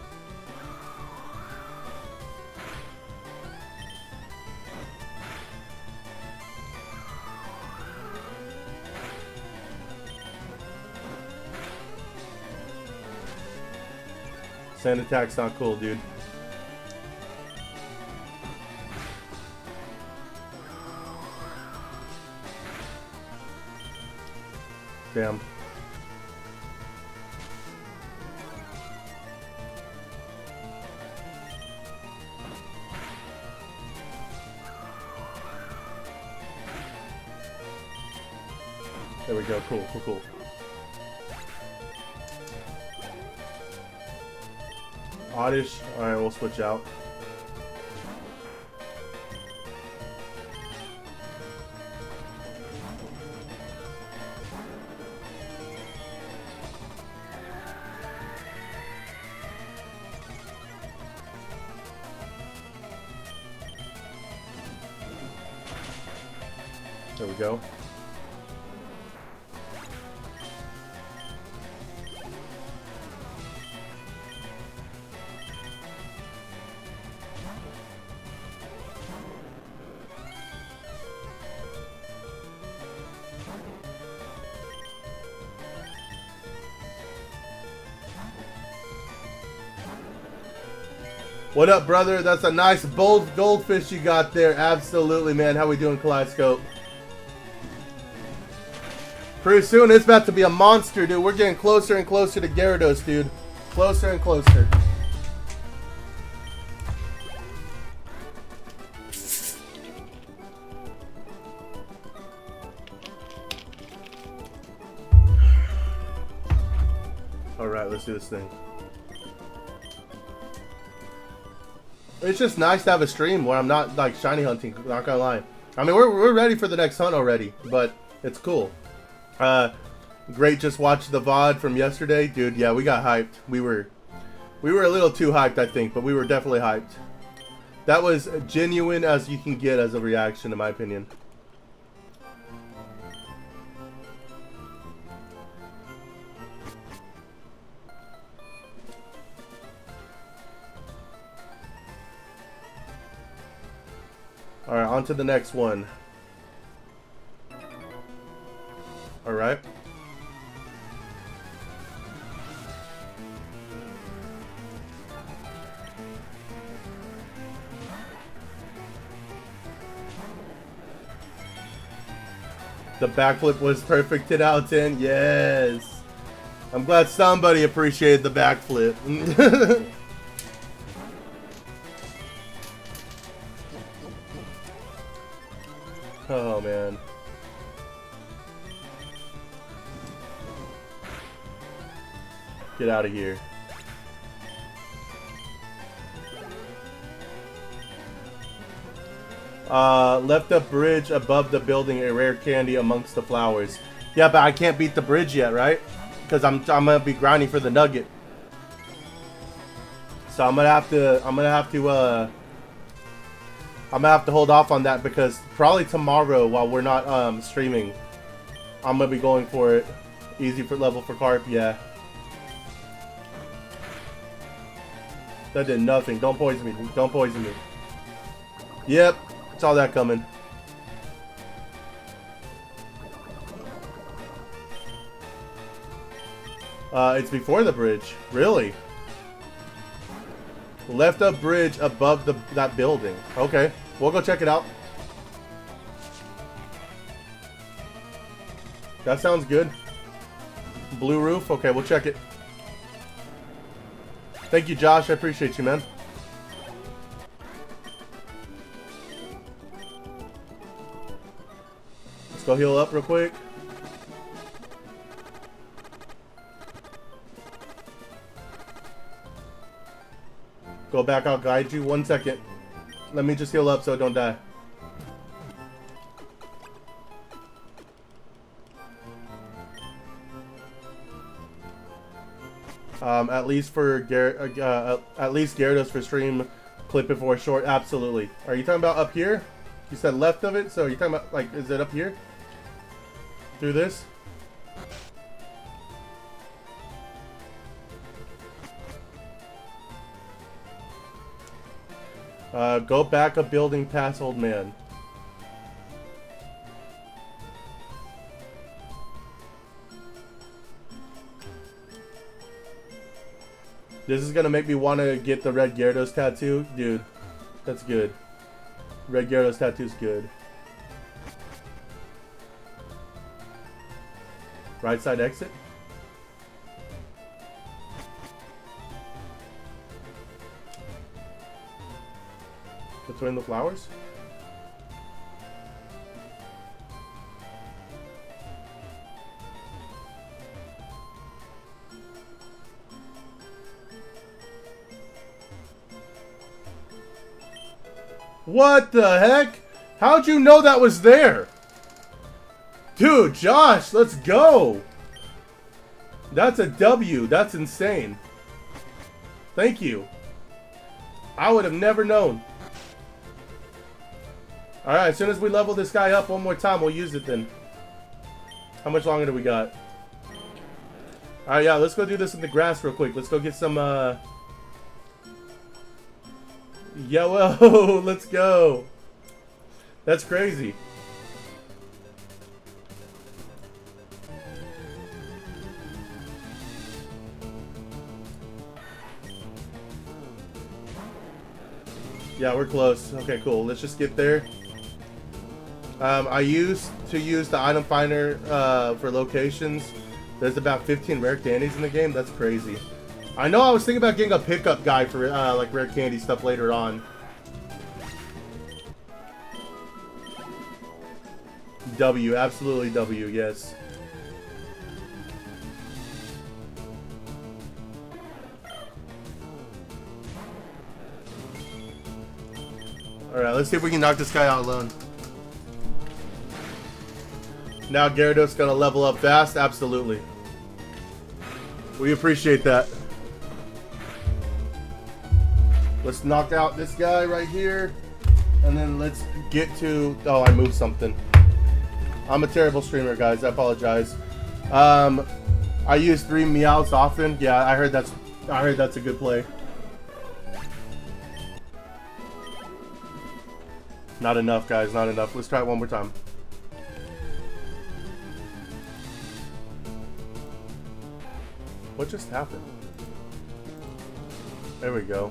Sand attack's not cool, dude. Damn. There we go. Cool, cool, cool. Oddish. Alright, we'll switch out. There we go. What up, brother? That's a nice bold goldfish you got there. Absolutely, man. How we doing, Kaleidoscope? Pretty soon, it's about to be a monster, dude. We're getting closer and closer to Gyarados, dude. Closer and closer. Alright, let's do this thing. It's just nice to have a stream where I'm not, like, shiny hunting, not gonna lie. I mean, we're ready for the next hunt already, but it's cool. Great, just watched the VOD from yesterday. Dude, yeah, we got hyped. We were a little too hyped, I think, but we were definitely hyped. That was genuine as you can get as a reaction, in my opinion. Alright, on to the next one. Alright. The backflip was perfect, 10 out of 10. Yes. I'm glad somebody appreciated the backflip. Oh, man. Get out of here. Left up bridge above the building, a rare candy amongst the flowers. Yeah, but I can't beat the bridge yet, right? Because I'm gonna be grinding for the nugget. So I'm gonna have to hold off on that, because probably tomorrow while we're not streaming, I'm gonna be going for it. Easy for level for carp, yeah. That did nothing. Don't poison me. Don't poison me. Yep, saw that coming. It's before the bridge. Really? Left up bridge above that building. Okay, we'll go check it out. That sounds good. Blue roof. Okay, we'll check it. Thank you, Josh. I appreciate you, man. Let's go heal up real quick. Go back, I'll guide you. 1 second. Let me just heal up so I don't die. At least Gyarados for stream, clip it for a short. Absolutely. Are you talking about up here? You said left of it, so you're talking about, like, is it up here? Through this? Go back a building past old man. This is gonna make me want to get the red Gyarados tattoo. Dude, that's good. Red Gyarados tattoo's good. Right side exit. Between the flowers. What the heck? How'd you know that was there? Dude, Josh, let's go. That's a W. That's insane. Thank you. I would have never known. Alright, as soon as we level this guy up one more time, we'll use it then. How much longer do we got? Alright, yeah, let's go do this in the grass real quick. Let's go get some, Yo, let's go. That's crazy. Yeah, we're close. Okay, cool. Let's just get there. I used to use the item finder for locations. There's about 15 rare candies in the game. That's crazy. I know I was thinking about getting a pickup guy for like rare candy stuff later on. W, absolutely W, yes. Alright, let's see if we can knock this guy out alone. Now Gyarados gonna level up fast? Absolutely. We appreciate that. Let's knock out this guy right here. And then let's get to... Oh, I moved something. I'm a terrible streamer, guys. I apologize. I use 3 meows often. Yeah, I heard that's a good play. Not enough, guys. Not enough. Let's try it one more time. What just happened? There we go.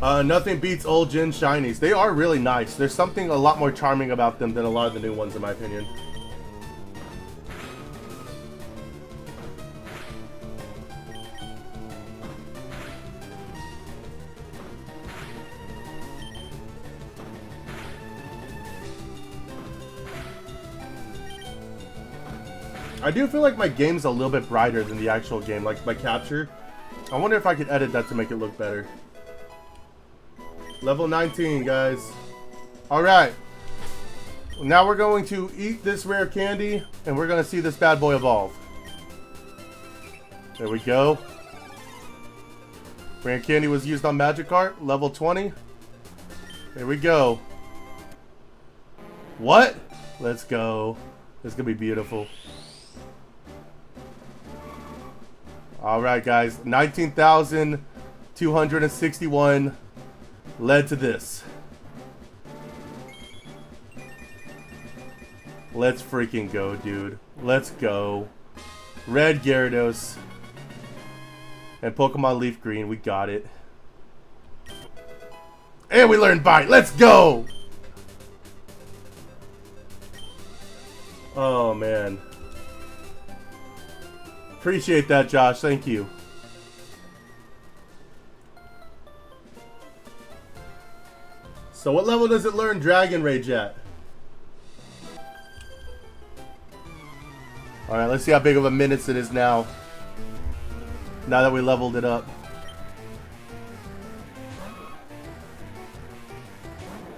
Nothing beats old Gen Shinies. They are really nice. There's something a lot more charming about them than a lot of the new ones, in my opinion. I do feel like my game's a little bit brighter than the actual game, like my capture. I wonder if I could edit that to make it look better. Level 19, guys. Alright. Now we're going to eat this rare candy, and we're going to see this bad boy evolve. There we go. Rare candy was used on Magikarp, level 20. There we go. What? Let's go. This is going to be beautiful. Alright, guys. 19,261 led to this. Let's freaking go, dude. Let's go. Red Gyarados. And Pokemon Leaf Green. We got it. And we learned Bite. Let's go! Oh, man. Appreciate that, Josh. Thank you. So what level does it learn Dragon Rage at? Alright, let's see how big of a menace it is now. Now that we leveled it up.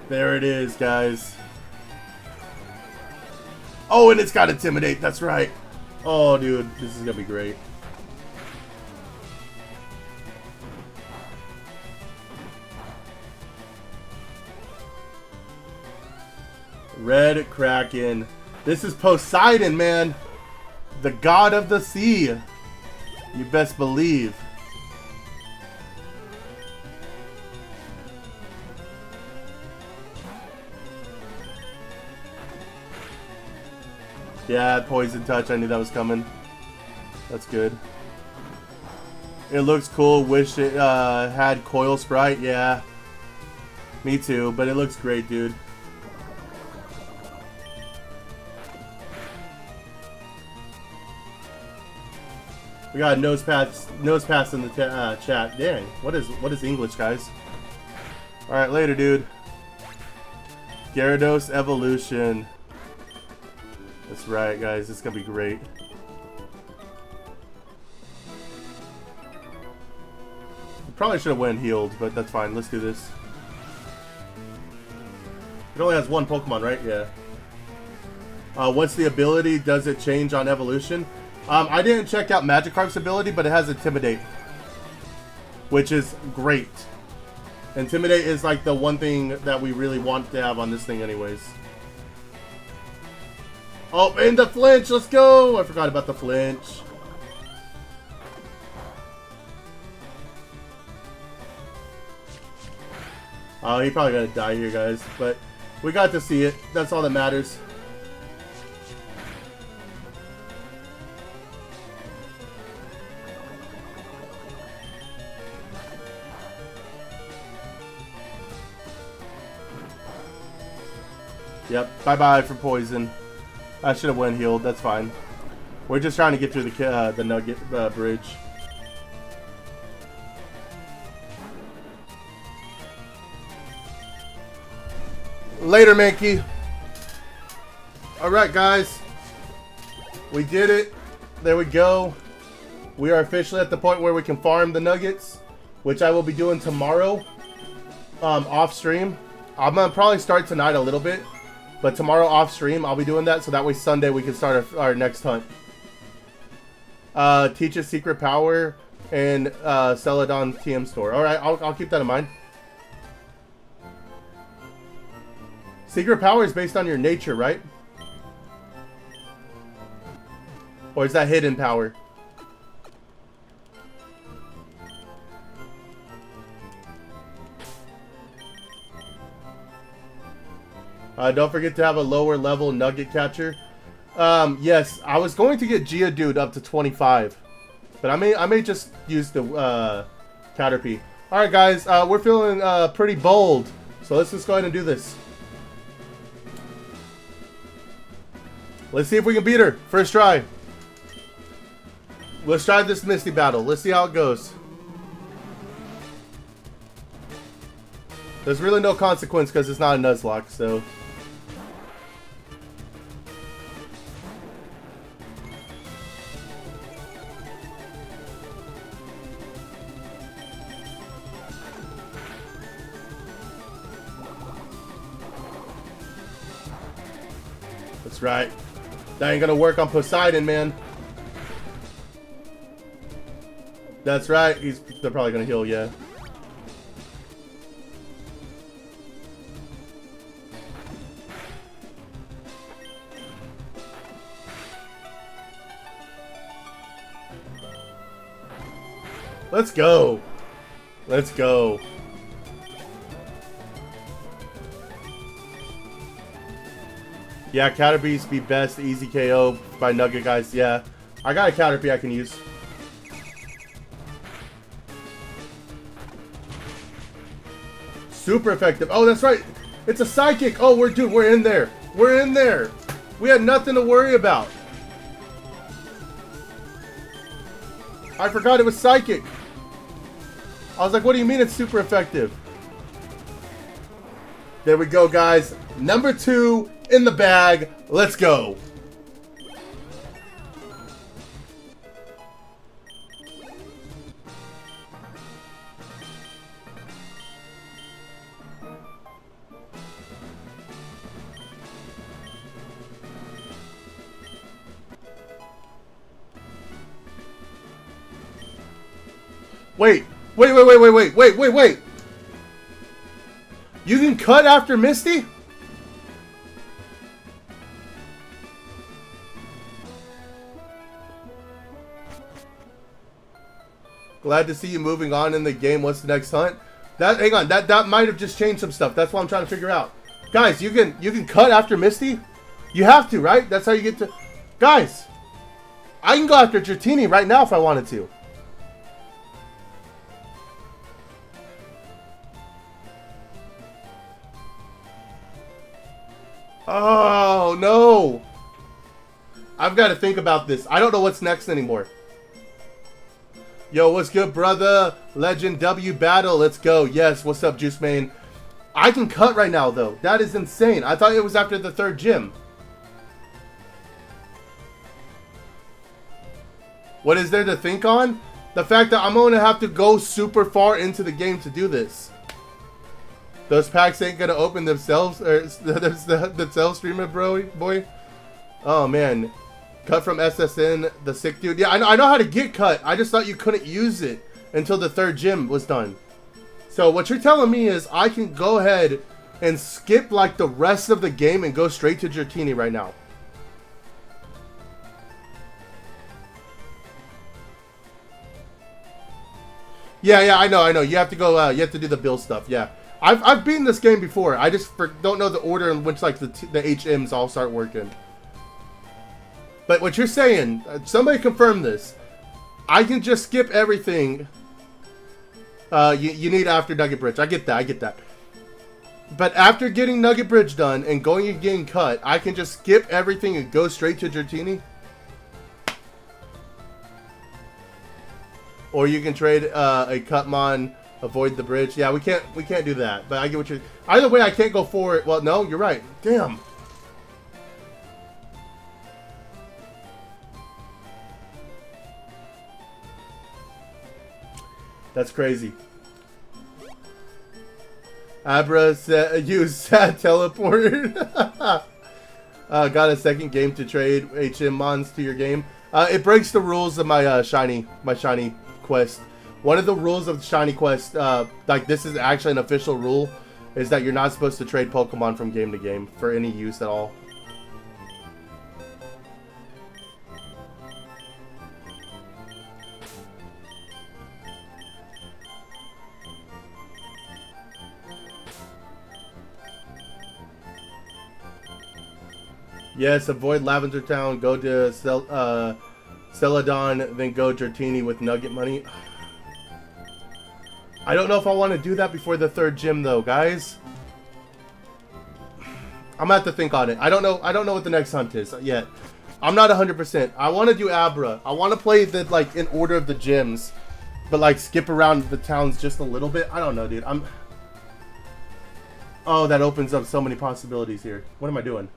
There it is, guys. Oh, and it's got Intimidate. That's right. Oh, dude, this is gonna be great. Red Kraken. This is Poseidon, man. The god of the sea. You best believe. Yeah, Poison Touch. I knew that was coming. That's good. It looks cool. Wish it had Coil Sprite. Yeah. Me too. But it looks great, dude. We got a nose pass in the chat. Dang. What is English, guys? All right, later, dude. Gyarados Evolution. That's right, guys. It's gonna be great. Probably should have went healed, but that's fine. Let's do this. It only has one Pokemon, right? Yeah. What's the ability? Does it change on evolution? I didn't check out Magikarp's ability, but it has Intimidate, which is great. Intimidate is like the one thing that we really want to have on this thing anyways. Oh, and the flinch! Let's go! I forgot about the flinch. Oh, he probably gonna die here, guys. But we got to see it. That's all that matters. Yep, bye-bye for poison. I should have went healed, that's fine. We're just trying to get through the Nugget bridge. Later, Mankey. Alright, guys. We did it. There we go. We are officially at the point where we can farm the nuggets, which I will be doing tomorrow off stream. I'm going to probably start tonight a little bit. But tomorrow off stream, I'll be doing that, so that way Sunday we can start our next hunt. Teach a secret power and sell it on TM store. All right, I'll keep that in mind. Secret power is based on your nature, right? Or is that hidden power? Don't forget to have a lower level nugget catcher. Yes, I was going to get Geodude up to 25, but I may just use the Caterpie. All right, guys, we're feeling pretty bold, so let's just go ahead and do this. Let's see if we can beat her. First try. Let's try this Misty battle. Let's see how it goes. There's really no consequence because it's not a Nuzlocke, so. That's right. That ain't gonna work on Poseidon, man. That's right. They're probably gonna heal, yeah. Let's go. Let's go. Yeah, Caterpies be best easy KO by Nugget, guys. Yeah, I got a Caterpie I can use. Super effective. Oh, that's right. It's a psychic. Oh, we're in there. We're in there. We had nothing to worry about. I forgot it was psychic. I was like, what do you mean it's super effective? There we go, guys. Number 2 in the bag. Let's go. Wait. You can cut after Misty? Glad to see you moving on in the game. What's the next hunt? Hang on, that might have just changed some stuff. That's what I'm trying to figure out. Guys, you can cut after Misty? You have to, right? That's how you get to. Guys, I can go after Dratini right now if I wanted to. Oh, no. I've got to think about this. I don't know what's next anymore. Yo, what's good, brother? Legend W Battle. Let's go. Yes, what's up, Juice Man? I can cut right now, though. That is insane. I thought it was after the 3rd gym. What is there to think on? The fact that I'm going to have to go super far into the game to do this. Those packs ain't gonna open themselves, or themselves, streamer boy. Oh man, cut from SSN, the sick dude. Yeah, I know how to get cut. I just thought you couldn't use it until the 3rd gym was done. So what you're telling me is I can go ahead and skip like the rest of the game and go straight to Dratini right now. Yeah, I know. You have to go. You have to do the bill stuff. Yeah, I've beaten this game before. I just don't know the order in which like the HMs all start working. But what you're saying, somebody confirm this. I can just skip everything. You need after Nugget Bridge. I get that. But after getting Nugget Bridge done and going and getting cut, I can just skip everything and go straight to Dratini. Or you can trade a Cutmon, avoid the bridge. Yeah, we can't do that. But I get what you're. Either way, I can't go forward. Well, no, you're right. Damn. That's crazy. Abra used sad teleporter. Got a second game to trade HM Mons to your game. It breaks the rules of my shiny quest. One of the rules of the shiny quest, like this is actually an official rule, is that you're not supposed to trade Pokemon from game to game for any use at all. Yes, avoid Lavender Town, go to Celadon, then go Dratini with Nugget money. I don't know if I want to do that before the 3rd gym though, guys. I'm gonna have to think on it. I don't know what the next hunt is yet. I'm not 100%. I want to do Abra. I want to play the like in order of the gyms, but like skip around the towns just a little bit. I don't know, dude. Oh, that opens up so many possibilities here. What am I doing?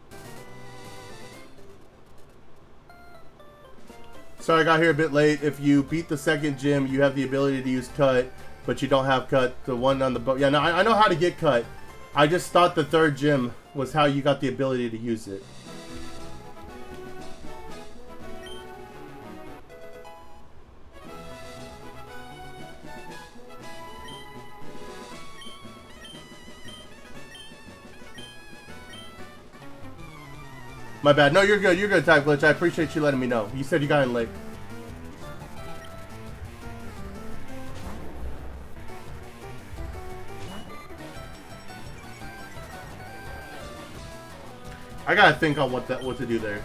Sorry, I got here a bit late. If you beat the 2nd gym, you have the ability to use cut, but you don't have cut. The one on the boat. Yeah, no, I know how to get cut. I just thought the 3rd gym was how you got the ability to use it. My bad. No, you're good. You're good, Type Glitch. I appreciate you letting me know. You said you got in late. I gotta think on what to do there.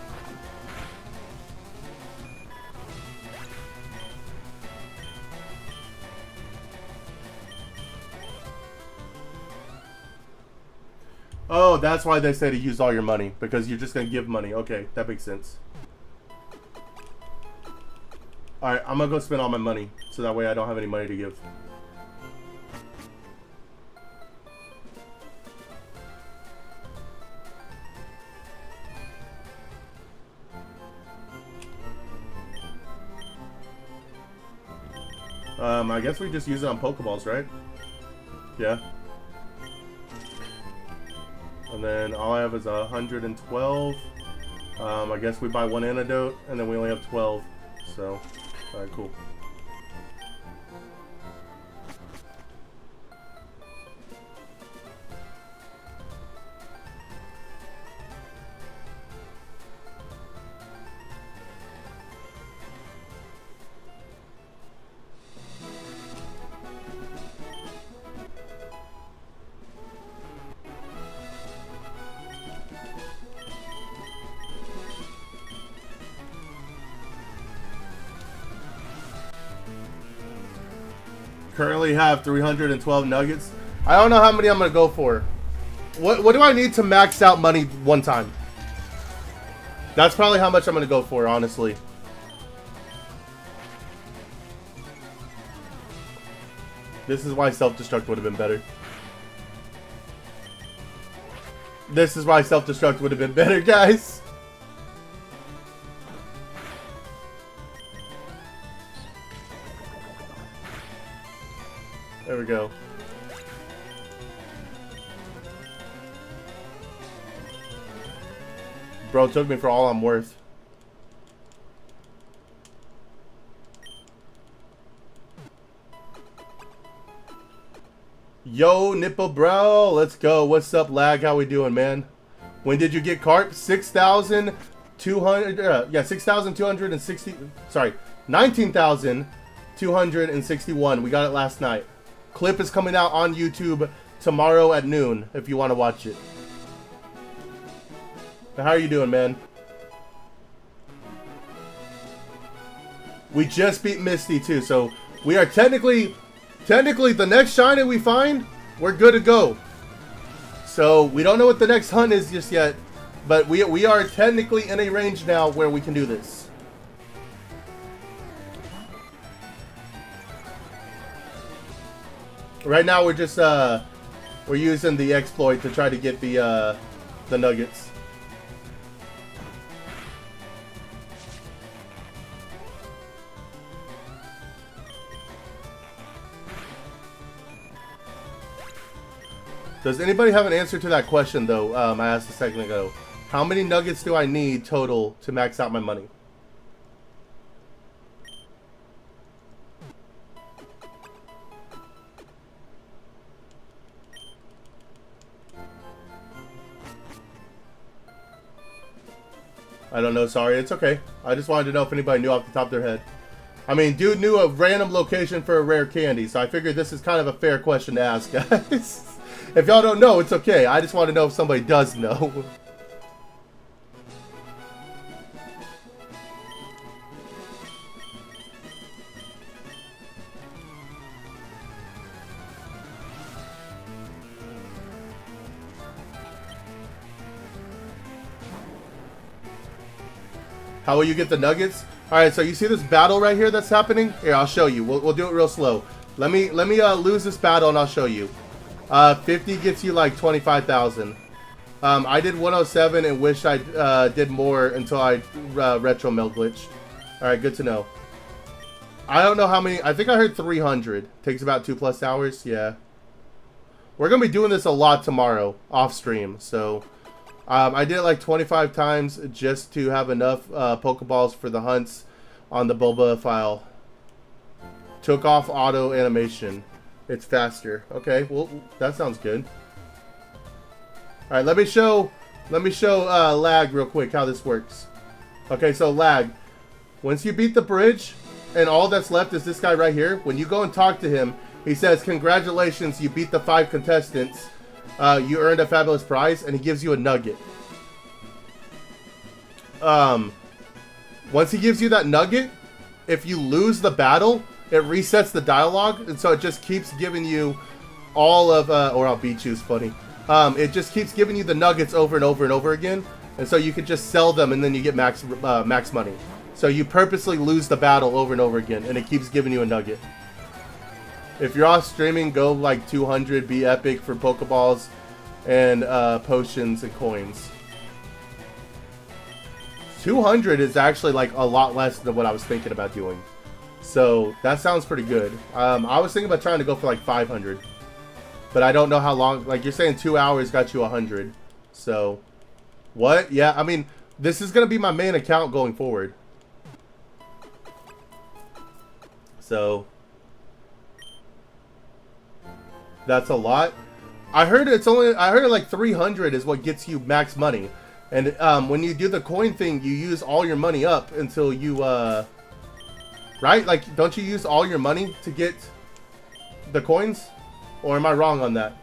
Oh, that's why they say to use all your money, because you're just gonna give money. Okay, that makes sense. Alright, I'm gonna go spend all my money, so that way I don't have any money to give. I guess we just use it on Pokeballs, right? Yeah. And then all I have is 112. I guess we buy 1 antidote, and then we only have 12. So, alright, cool. Currently have 312 nuggets. I don't know how many I'm gonna go for. What do I need to max out money one time? That's probably how much I'm gonna go for, honestly. This is why self-destruct would have been better. This is why self-destruct would have been better, guys. There we go. Bro took me for all I'm worth. Yo, Nipple Bro, let's go. What's up, Lag? How we doing, man? When did you get carp? 6,200. Yeah, 6,260. Sorry, 19,261. We got it last night. Clip is coming out on YouTube tomorrow at noon if you want to watch it. How are you doing, man? We just beat Misty too, so we are technically the next shiny we find, we're good to go. So we don't know what the next hunt is just yet, but we are technically in a range now where we can do this. Right now we're just we're using the exploit to try to get the nuggets. Does anybody have an answer to that question, though? I asked a second ago. How many nuggets do I need total to max out my money? I don't know, sorry. It's okay. I just wanted to know if anybody knew off the top of their head. I mean, dude knew a random location for a rare candy, so I figured this is kind of a fair question to ask, guys. If y'all don't know, it's okay. I just want to know if somebody does know. How will you get the nuggets? All right, so you see this battle right here that's happening? Here, I'll show you. We'll do it real slow. Let me lose this battle and I'll show you. 50 gets you like 25,000. I did 107 and wish I did more until I retro mill glitched. Alright, good to know. I don't know how many. I think I heard 300. Takes about 2+ hours. Yeah. We're going to be doing this a lot tomorrow off stream. So I did it like 25 times just to have enough Pokeballs for the hunts on the Boba file. Took off auto animation. It's faster. Okay, well, that sounds good. All right, let me show Lag real quick how this works. Okay, so Lag, once you beat the bridge and all that's left is this guy right here, when you go and talk to him, he says, "Congratulations, you beat the 5 contestants. You earned a fabulous prize," and he gives you a nugget. Once he gives you that nugget, if you lose the battle, it resets the dialogue, and so it just keeps giving you all of, or I'll beat you's funny. It just keeps giving you the nuggets over and over and over again, and so you can just sell them, and then you get max money. So you purposely lose the battle over and over again, and it keeps giving you a nugget. If you're off streaming, go like 200, be epic for Pokeballs and potions and coins. 200 is actually like a lot less than what I was thinking about doing. So that sounds pretty good. I was thinking about trying to go for like 500, but I don't know how long. Like you're saying 2 hours got you 100. So what? Yeah, I mean, this is going to be my main account going forward. So that's a lot. I heard like 300 is what gets you max money. And when you do the coin thing, you use all your money up until you right? Like, don't you use all your money to get the coins? Or am I wrong on that?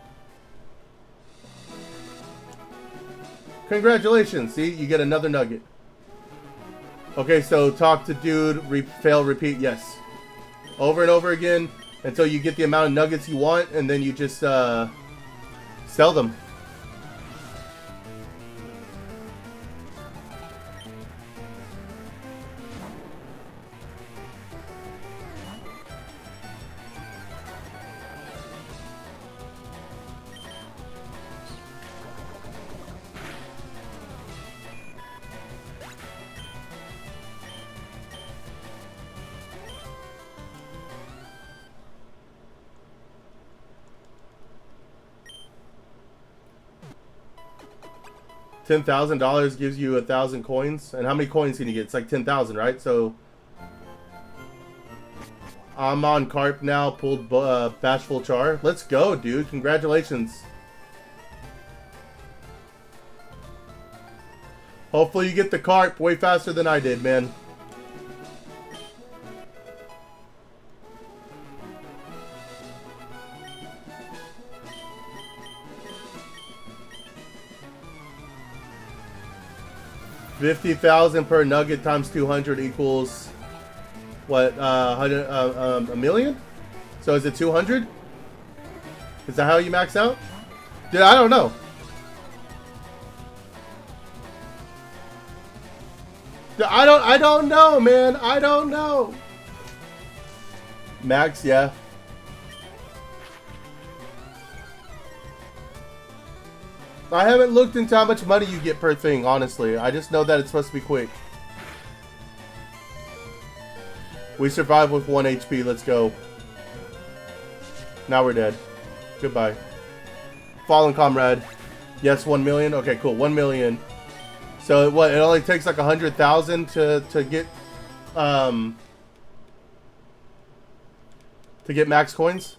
Congratulations. See, you get another nugget. Okay, so talk to dude, fail, repeat. Yes. Over and over again until you get the amount of nuggets you want, and then you just sell them. $10,000 gives you 1,000 coins. And how many coins can you get? It's like 10,000, right? So I'm on carp now. Pulled Bashful Char. Let's go, dude. Congratulations. Hopefully you get the carp way faster than I did, man. $50,000 per nugget times 200 equals what? A million? So is it 200? Is that how you max out? Dude, I don't know. Dude, I don't know, man. I don't know. Max, yeah. I haven't looked into how much money you get per thing, honestly. I just know that it's supposed to be quick. We survived with 1 HP. Let's go. Now we're dead. Goodbye. Fallen comrade. Yes, 1 million. Okay, cool. 1 million. So what? It only takes like 100,000 to get max coins.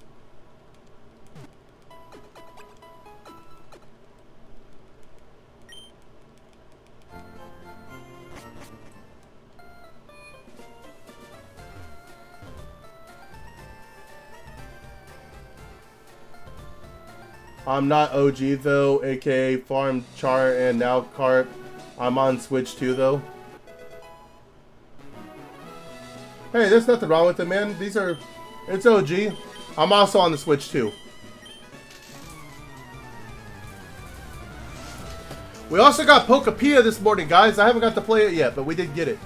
I'm not OG though, aka Farm Char and now Carp. I'm on Switch too though. Hey, there's nothing wrong with it, man. It's OG. I'm also on the Switch too. We also got Pokepia this morning, guys. I haven't got to play it yet, but we did get it.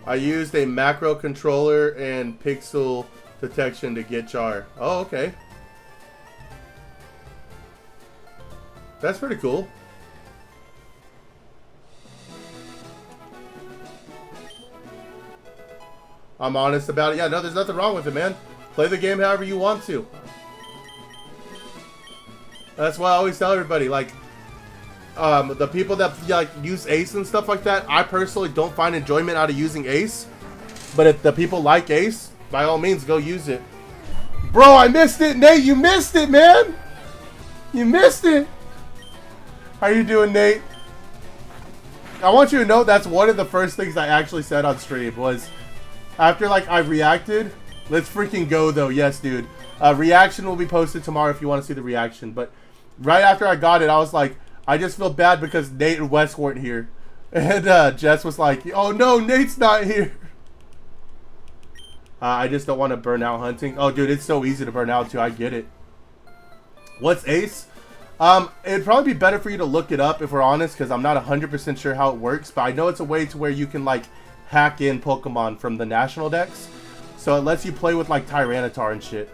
I used a macro controller and pixel detection to get Char. Oh, okay. That's pretty cool. I'm honest about it. Yeah, no, there's nothing wrong with it, man. Play the game however you want to. That's why I always tell everybody, like, the people that like use Ace and stuff like that, I personally don't find enjoyment out of using Ace. But if the people like Ace, by all means, go use it. Bro, I missed it, Nate. You missed it, man. You missed it. How you doing, Nate? I want you to know that's one of the first things I actually said on stream was after like I reacted. Let's freaking go though. Yes, dude. Reaction will be posted tomorrow if you want to see the reaction. But right after I got it, I was like, I just feel bad because Nate and Wes weren't here. And Jess was like, oh no, Nate's not here. I just don't want to burn out hunting. Oh, dude, it's so easy to burn out too. I get it. What's Ace? It'd probably be better for you to look it up if we're honest, because I'm not 100% sure how it works. But I know it's a way to where you can like hack in Pokemon from the national decks. So it lets you play with like Tyranitar and shit.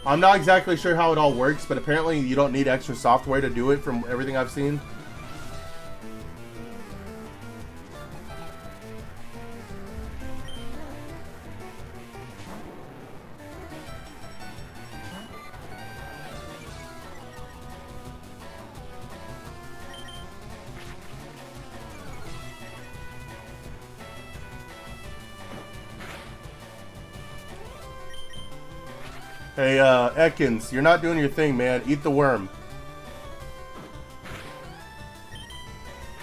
I'm not exactly sure how it all works, but apparently you don't need extra software to do it from everything I've seen. Hey, Ekans, you're not doing your thing, man. Eat the worm.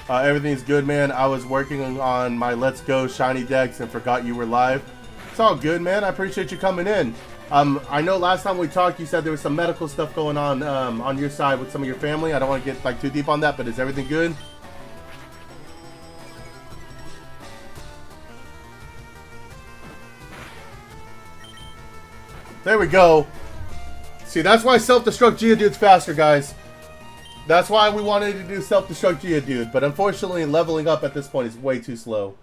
Everything's good, man. I was working on my Let's Go shiny decks and forgot you were live. It's all good, man. I appreciate you coming in. I know last time we talked, you said there was some medical stuff going on your side with some of your family. I don't want to get like too deep on that, but is everything good? There we go. See, that's why self-destruct Geodude's faster, guys. That's why we wanted to do self-destruct Geodude, but unfortunately leveling up at this point is way too slow.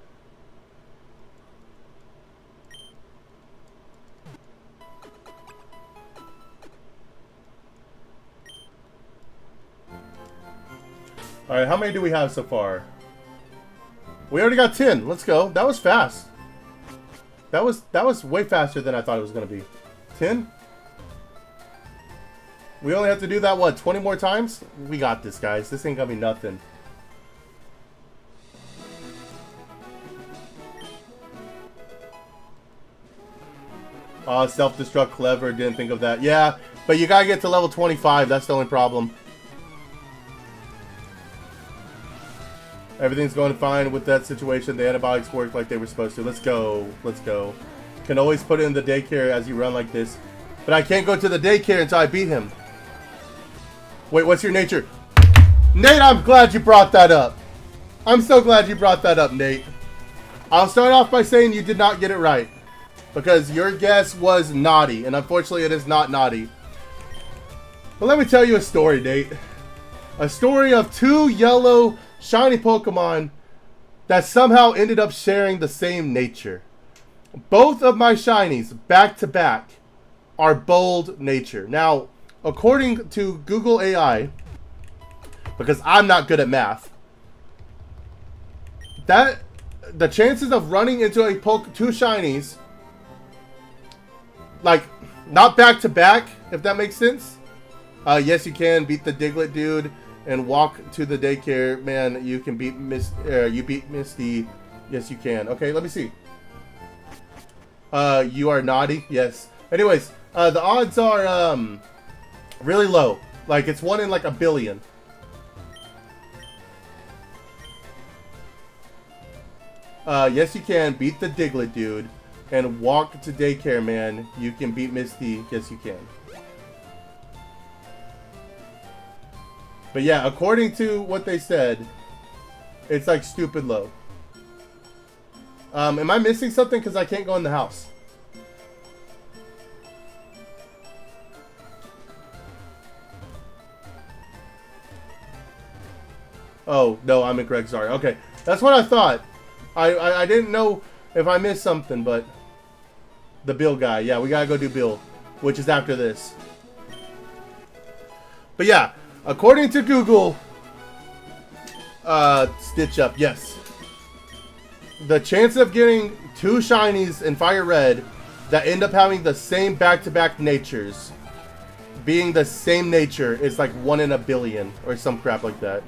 Alright, how many do we have so far? We already got 10. Let's go. That was fast. That was way faster than I thought it was going to be. 10? We only have to do that, what, 20 more times? We got this, guys. This ain't going to be nothing. Oh, self-destruct, clever. Didn't think of that. Yeah, but you got to get to level 25. That's the only problem. Everything's going fine with that situation. The antibiotics work like they were supposed to. Let's go. Let's go. Can always put it in the daycare as you run like this. But I can't go to the daycare until I beat him. Wait, what's your nature? Nate, I'm glad you brought that up. I'm so glad you brought that up, Nate. I'll start off by saying you did not get it right. Because your guess was naughty. And unfortunately, it is not naughty. But let me tell you a story, Nate. A story of two yellow shiny Pokemon that somehow ended up sharing the same nature. Both of my shinies, back to back, are bold nature. Now, according to Google AI, because I'm not good at math, that the chances of running into two shinies, like, not back to back, if that makes sense. Yes, you can beat the Diglett dude and walk to the daycare. Man, you can beat you beat Misty. Yes, you can. Okay, let me see. You are naughty. Yes. Anyways, the odds are really low. Like, it's 1 in like a billion. Yes, you can beat the Diglett dude and walk to daycare, man. You can beat Misty. Yes, you can. But yeah, according to what they said, it's like stupid low. Am I missing something? Because I can't go in the house. Oh, no, I'm incorrect. Sorry. Okay, that's what I thought. I didn't know if I missed something, but... The Bill guy. Yeah, we gotta go do Bill, which is after this. But yeah, according to Google, Stitch Up, yes. The chance of getting two shinies in Fire Red that end up having the same back-to-back natures, being the same nature, is like 1 in a billion or some crap like that.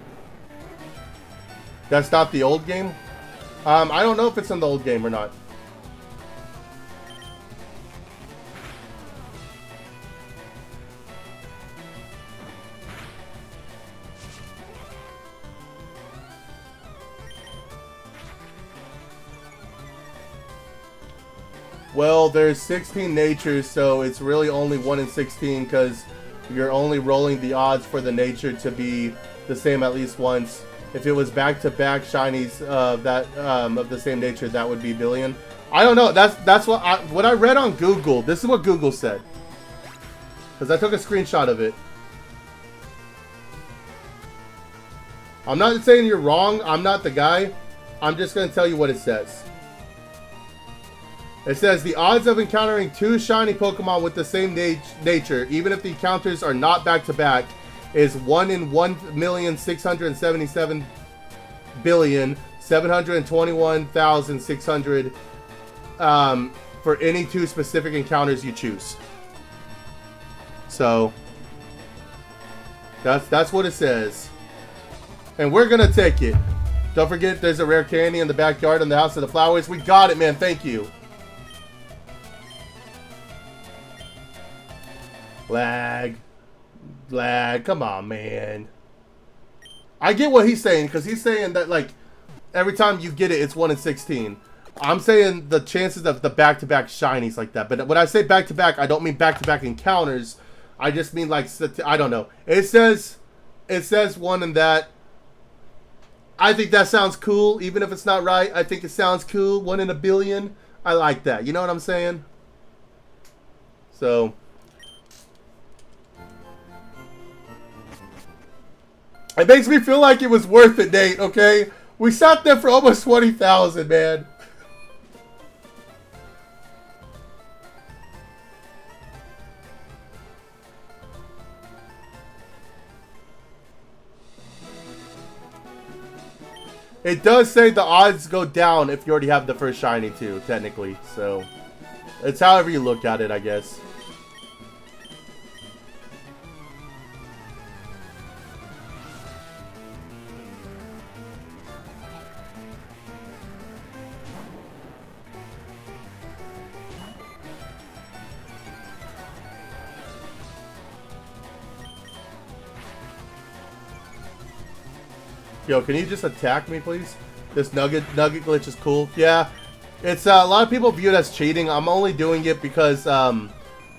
That's not the old game? I don't know if it's in the old game or not. Well, there's 16 natures, so it's really only 1 in 16 because you're only rolling the odds for the nature to be the same at least once. If it was back-to-back shinies of the same nature, that would be billion. I don't know. That's what I read on Google. This is what Google said, because I took a screenshot of it. I'm not saying you're wrong. I'm not the guy. I'm just going to tell you what it says. It says the odds of encountering two shiny Pokemon with the same nature, even if the encounters are not back-to-back, is 1 in 1,677,721,600 for any two specific encounters you choose. So that's what it says. And we're gonna take it. Don't forget there's a rare candy in the backyard in the House of the Flowers. We got it, man. Thank you. Lag. Come on, man. I get what he's saying, because he's saying that, like, every time you get it, it's 1 in 16. I'm saying the chances of the back-to-back shinies like that. But when I say back-to-back, I don't mean back-to-back encounters. I just mean, like, I don't know. It says 1 in that. I think that sounds cool, even if it's not right. I think it sounds cool. 1 in a billion. I like that. You know what I'm saying? So it makes me feel like it was worth it, Nate, okay? We sat there for almost 20,000, man. It does say the odds go down if you already have the first shiny too, technically. So it's however you look at it, I guess. Yo, can you just attack me, please? This nugget glitch is cool. Yeah, it's a lot of people view it as cheating. I'm only doing it because I'm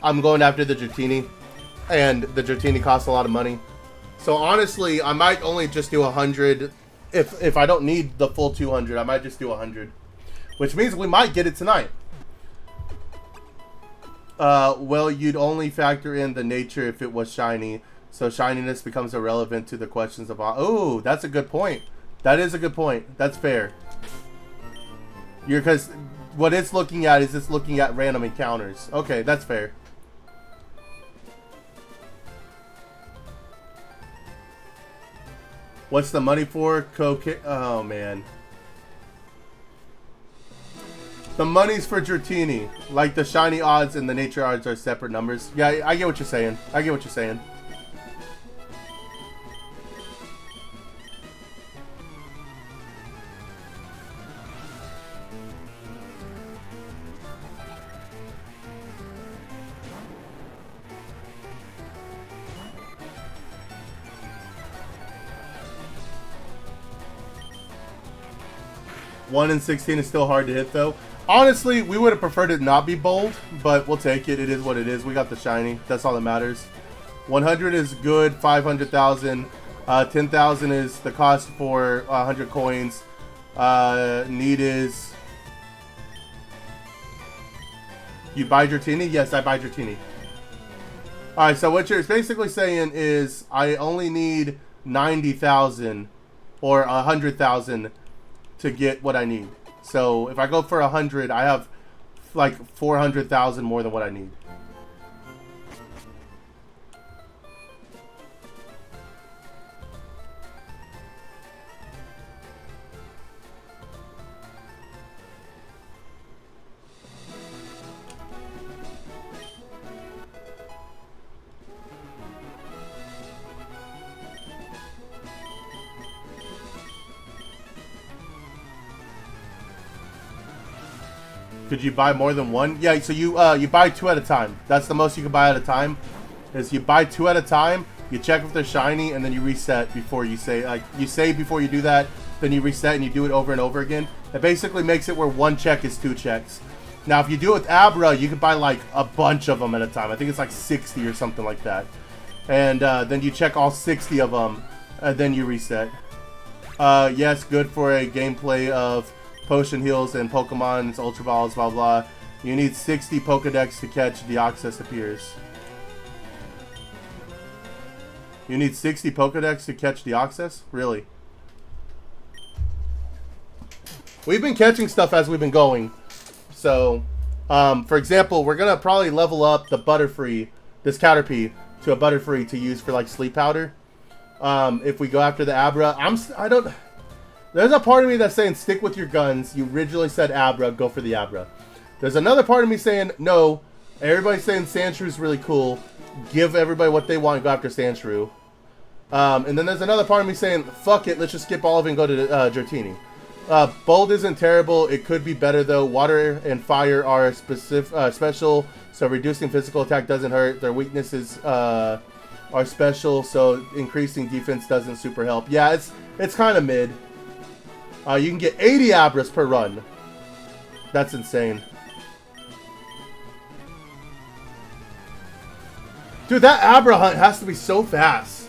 going after the Dratini, and the Dratini costs a lot of money. So honestly, I might only just do 100. If I don't need the full 200, I might just do 100, which means we might get it tonight. Well, you'd only factor in the nature if it was shiny. So shininess becomes irrelevant to the questions of... Oh, that's a good point. That is a good point. That's fair. Because what it's looking at is it's looking at random encounters. Okay, that's fair. What's the money for? Cocaine. Oh, man. The money's for Dratini. Like the shiny odds and the nature odds are separate numbers. Yeah, I get what you're saying. I get what you're saying. One in 16 is still hard to hit, though. Honestly, we would have preferred it not be bold, but we'll take it. It is what it is. We got the shiny. That's all that matters. 100 is good. 500,000. 10,000 is the cost for 100 coins. Need is... You buy Dratini? Yes, I buy Dratini. Alright, so what you're basically saying is I only need 90,000 or 100,000 to get what I need. So if I go for 100, I have like 400,000 more than what I need. Could you buy more than one? Yeah, so you buy 2 at a time. That's the most you can buy at a time. Is you buy 2 at a time, you check if they're shiny, and then you reset before you say, like, you save before you do that, then you reset and you do it over and over again. It basically makes it where 1 check is 2 checks. Now, if you do it with Abra, you can buy like a bunch of them at a time. I think it's like 60 or something like that. And then you check all 60 of them, and then you reset. Yes, good for a gameplay of Potion Heals and Pokemon's Ultra Balls, blah blah. You need 60 Pokedex to catch Deoxys appears. You need 60 Pokedex to catch Deoxys? Really? We've been catching stuff as we've been going. So, for example, we're gonna probably level up the Butterfree, this Caterpie, to a Butterfree to use for like sleep powder. If we go after the Abra, I don't. There's a part of me that's saying stick with your guns. You originally said Abra, go for the Abra. There's another part of me saying no. Everybody's saying Sandshrew really cool. Give everybody what they want and go after Sandshrew. And then there's another part of me saying fuck it, let's just skip all of it and go to Dratini. Bold isn't terrible. It could be better though. Water and fire are special, so reducing physical attack doesn't hurt. Their weaknesses are special, so increasing defense doesn't super help. Yeah, it's kind of mid. You can get 80 Abras per run. That's insane. Dude, that Abra hunt has to be so fast.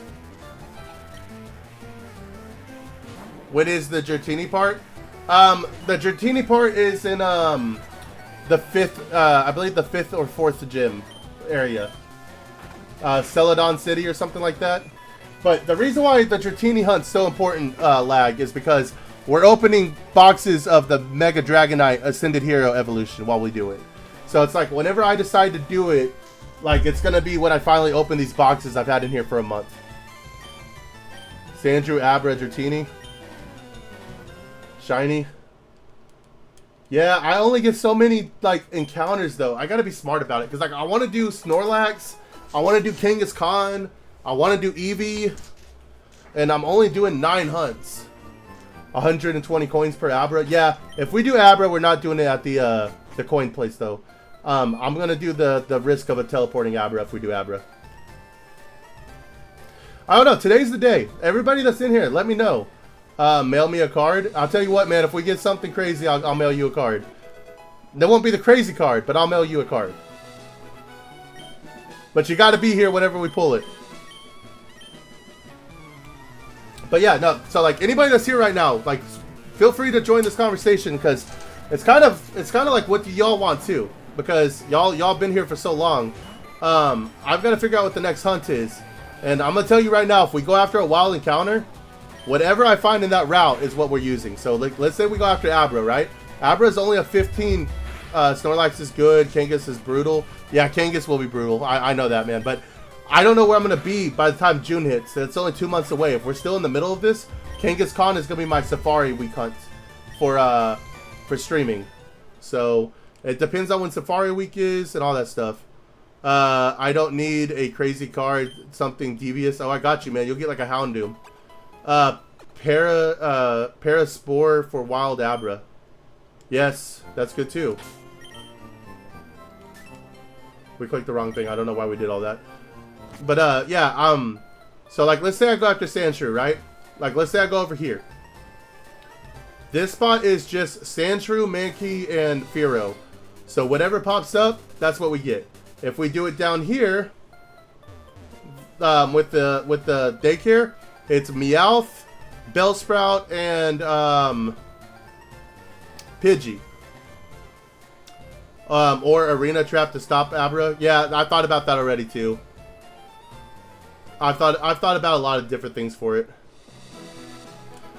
What is the Dratini part? The Dratini part is in the 5th, I believe the 5th or 4th gym. area. Celadon City or something like that. But the reason why the Dratini hunt's so important, Lag, is because we're opening boxes of the Mega Dragonite Ascended Hero evolution while we do it. So it's like whenever I decide to do it, like it's gonna be when I finally open these boxes I've had in here for a month. Sandrew, Abra, Dratini. Shiny. Yeah, I only get so many like encounters though. I gotta be smart about it because like I want to do Snorlax, I want to do Kangaskhan, I want to do Eevee, and I'm only doing 9 hunts. 120 coins per Abra. Yeah, if we do Abra, we're not doing it at the coin place though. I'm gonna do the risk of a teleporting Abra if we do Abra. I don't know. Today's the day. Everybody that's in here, let me know. Mail me a card. I'll tell you what, man. If we get something crazy, I'll mail you a card. That won't be the crazy card, but I'll mail you a card. But you got to be here whenever we pull it. But yeah, no. So like anybody that's here right now, like feel free to join this conversation because it's kind of like what y'all want too. Because y'all been here for so long. I've got to figure out what the next hunt is. And I'm going to tell you right now, if we go after a wild encounter, whatever I find in that route is what we're using. So like, let's say we go after Abra, right? Abra is only a 15. Snorlax is good. Kangas is brutal. Yeah, Kangas will be brutal. I know that, man. But I don't know where I'm going to be by the time June hits. It's only 2 months away. If we're still in the middle of this, Kangaskhan is going to be my Safari week hunt for streaming. So it depends on when Safari week is and all that stuff. I don't need a crazy card, something devious. Oh, I got you, man. You'll get like a Houndoom. Paraspore for Wild Abra. Yes, that's good too. We clicked the wrong thing. I don't know why we did all that. But, yeah, so like, let's say I go after Sandshrew, right? Like, let's say I go over here. This spot is just Sandshrew, Mankey, and Fearow. So whatever pops up, that's what we get. If we do it down here, with the daycare, it's Meowth, Bellsprout, and Pidgey. Or Arena Trap to stop Abra. Yeah, I thought about that already too. I've thought about a lot of different things for it.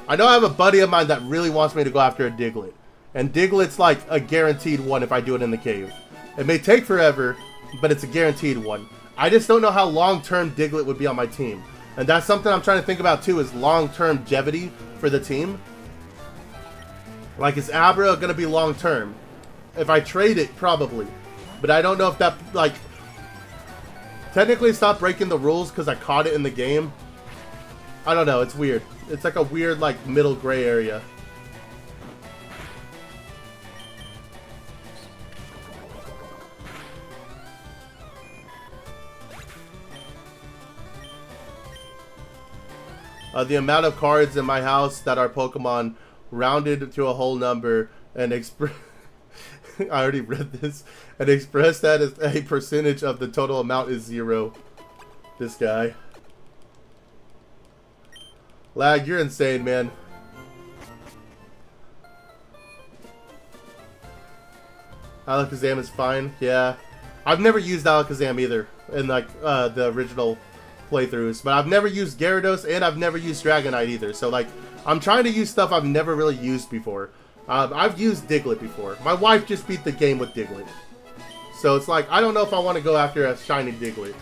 I know I have a buddy of mine that really wants me to go after a Diglett. And Diglett's like a guaranteed one if I do it in the cave. It may take forever, but it's a guaranteed one. I just don't know how long-term Diglett would be on my team. And that's something I'm trying to think about too, is long-term longevity for the team. Like, is Abra going to be long-term? If I trade it, probably. But I don't know if that, like... Technically, it's not breaking the rules because I caught it in the game. I don't know, it's weird. It's like a weird, like, middle gray area. The amount of cards in my house that are Pokemon rounded to a whole number and express... I already read this. And express that as a percentage of the total amount is 0. This guy. Lag, you're insane, man. Alakazam is fine. Yeah. I've never used Alakazam either in like the original playthroughs, but I've never used Gyarados and I've never used Dragonite either. So like, I'm trying to use stuff I've never really used before. I've used Diglett before. My wife just beat the game with Diglett. So it's like, I don't know if I want to go after a shiny Diglett.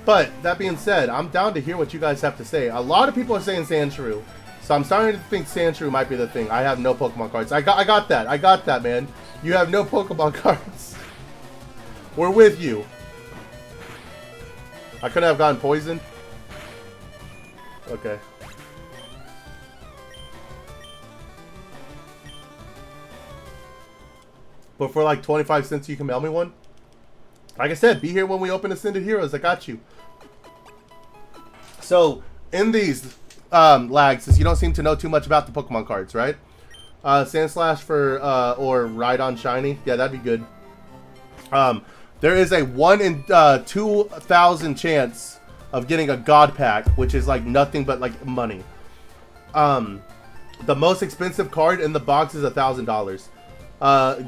But, that being said, I'm down to hear what you guys have to say. A lot of people are saying Sandshrew. So I'm starting to think Sandshrew might be the thing. I have no Pokemon cards. I got that. I got that, man. You have no Pokemon cards. We're with you. I couldn't have gotten poisoned. Okay. But for like 25 cents, you can mail me one. Like I said, be here when we open Ascended Heroes. I got you. So, in these lags, since you don't seem to know too much about the Pokemon cards, right? Sandslash for, or Rhydon Shiny. Yeah, that'd be good. There is a 1 in 2,000 chance of getting a God Pack, which is like nothing but like money. The most expensive card in the box is $1,000.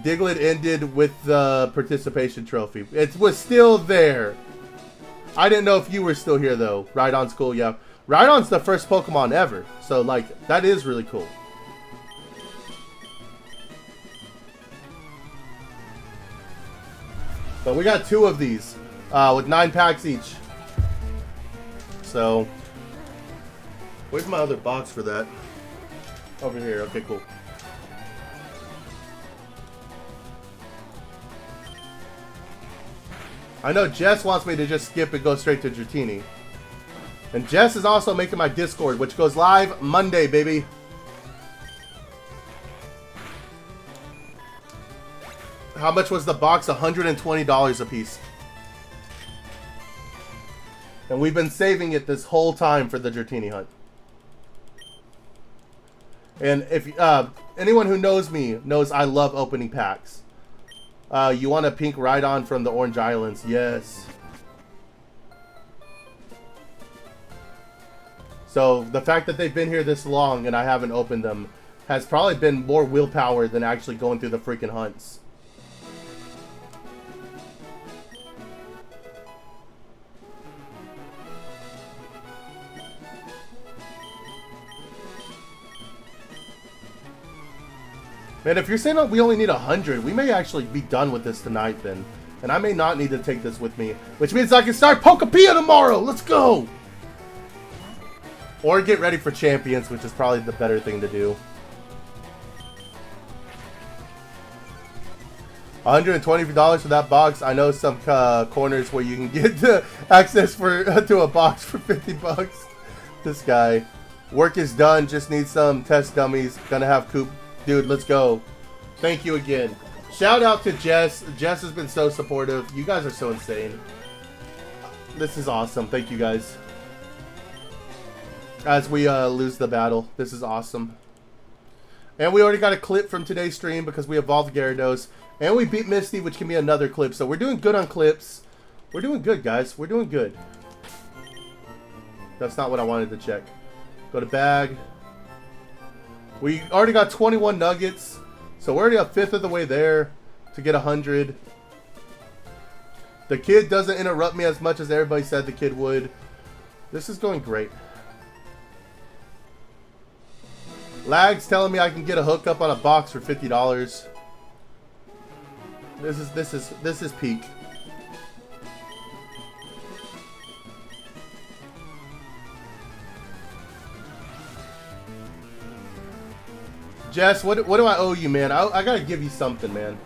Diglett ended with the participation trophy. It was still there. I didn't know if you were still here though. Rhydon's cool, yeah. Rhydon's the first Pokemon ever, so like that is really cool. But we got 2 of these with 9 packs each. So, where's my other box for that? Over here. Okay, cool. I know Jess wants me to just skip and go straight to Dratini. And Jess is also making my Discord, which goes live Monday, baby. How much was the box? $120 a piece. And we've been saving it this whole time for the Dratini hunt. And if anyone who knows me knows I love opening packs. You want a pink Rhydon from the Orange Islands? Yes. So the fact that they've been here this long and I haven't opened them has probably been more willpower than actually going through the freaking hunts. Man, if you're saying that we only need 100, we may actually be done with this tonight then. And I may not need to take this with me. Which means I can start Pokepia tomorrow! Let's go! Or get ready for Champions, which is probably the better thing to do. $120 for that box. I know some corners where you can get access to a box for 50 bucks. This guy. Work is done, just need some test dummies. Gonna have Coop. Dude, let's go. Thank you again. Shout out to Jess. Jess has been so supportive. You guys are so insane. This is awesome. Thank you guys. As we lose the battle. This is awesome. And we already got a clip from today's stream because we evolved Gyarados. And we beat Misty, which can be another clip. So we're doing good on clips. We're doing good, guys. We're doing good. That's not what I wanted to check. Go to bag. We already got 21 nuggets, so we're already a fifth of the way there to get 100. The kid doesn't interrupt me as much as everybody said the kid would. This is going great. Lag's telling me I can get a hookup on a box for $50. This is peak. Jess, what do I owe you, man? I gotta give you something, man.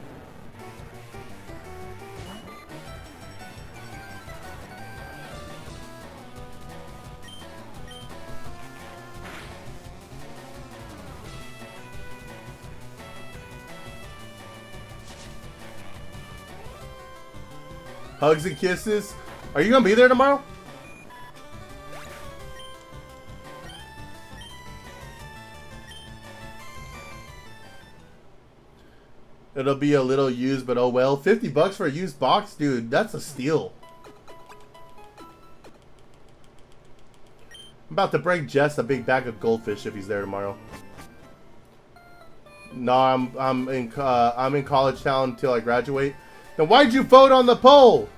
Hugs and kisses. Are you gonna be there tomorrow? It'll be a little used, but oh well. 50 bucks for a used box? Dude, that's a steal. I'm about to bring Jess a big bag of goldfish if he's there tomorrow. No, I'm in college town until I graduate. Then why'd you vote on the poll?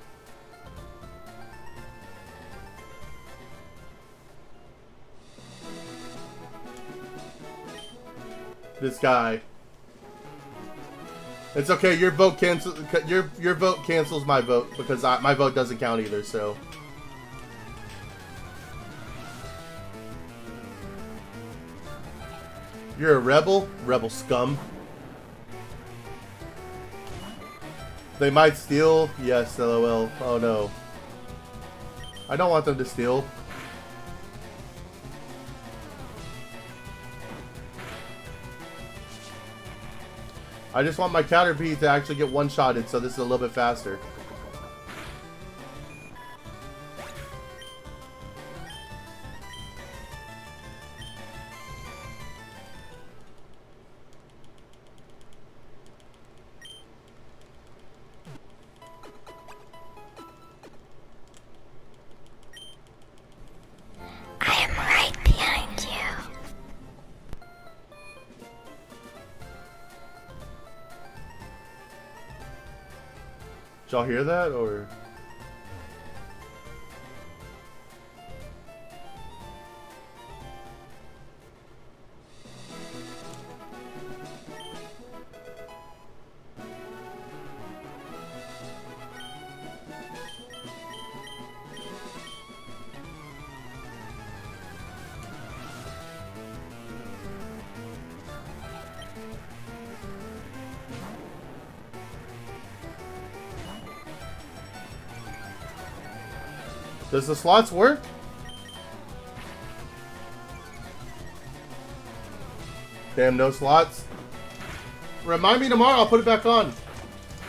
This guy. It's okay. Your vote cancels. Your vote cancels my vote because my vote doesn't count either. So. You're a rebel, rebel scum. They might steal. Yes, LOL. Oh no. I don't want them to steal. I just want my Caterpie to actually get one-shotted, so this is a little bit faster. I am right behind you. y'all hear that, or? Does the slots work? Damn, no slots. Remind me tomorrow, I'll put it back on.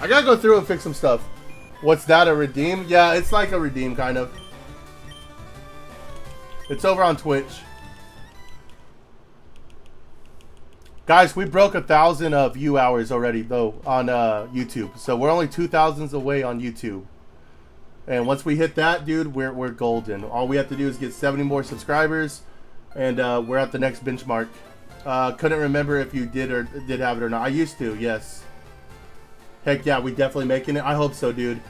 I gotta go through and fix some stuff. What's that, a redeem? Yeah, it's like a redeem, kind of. It's over on Twitch. Guys, we broke 1,000 view hours already, though, on YouTube. So we're only 2,000s away on YouTube. And once we hit that, dude, we're golden. All we have to do is get 70 more subscribers, and we're at the next benchmark. Couldn't remember if you did have it or not. I used to, yes. Heck yeah, we definitely making it. I hope so, dude.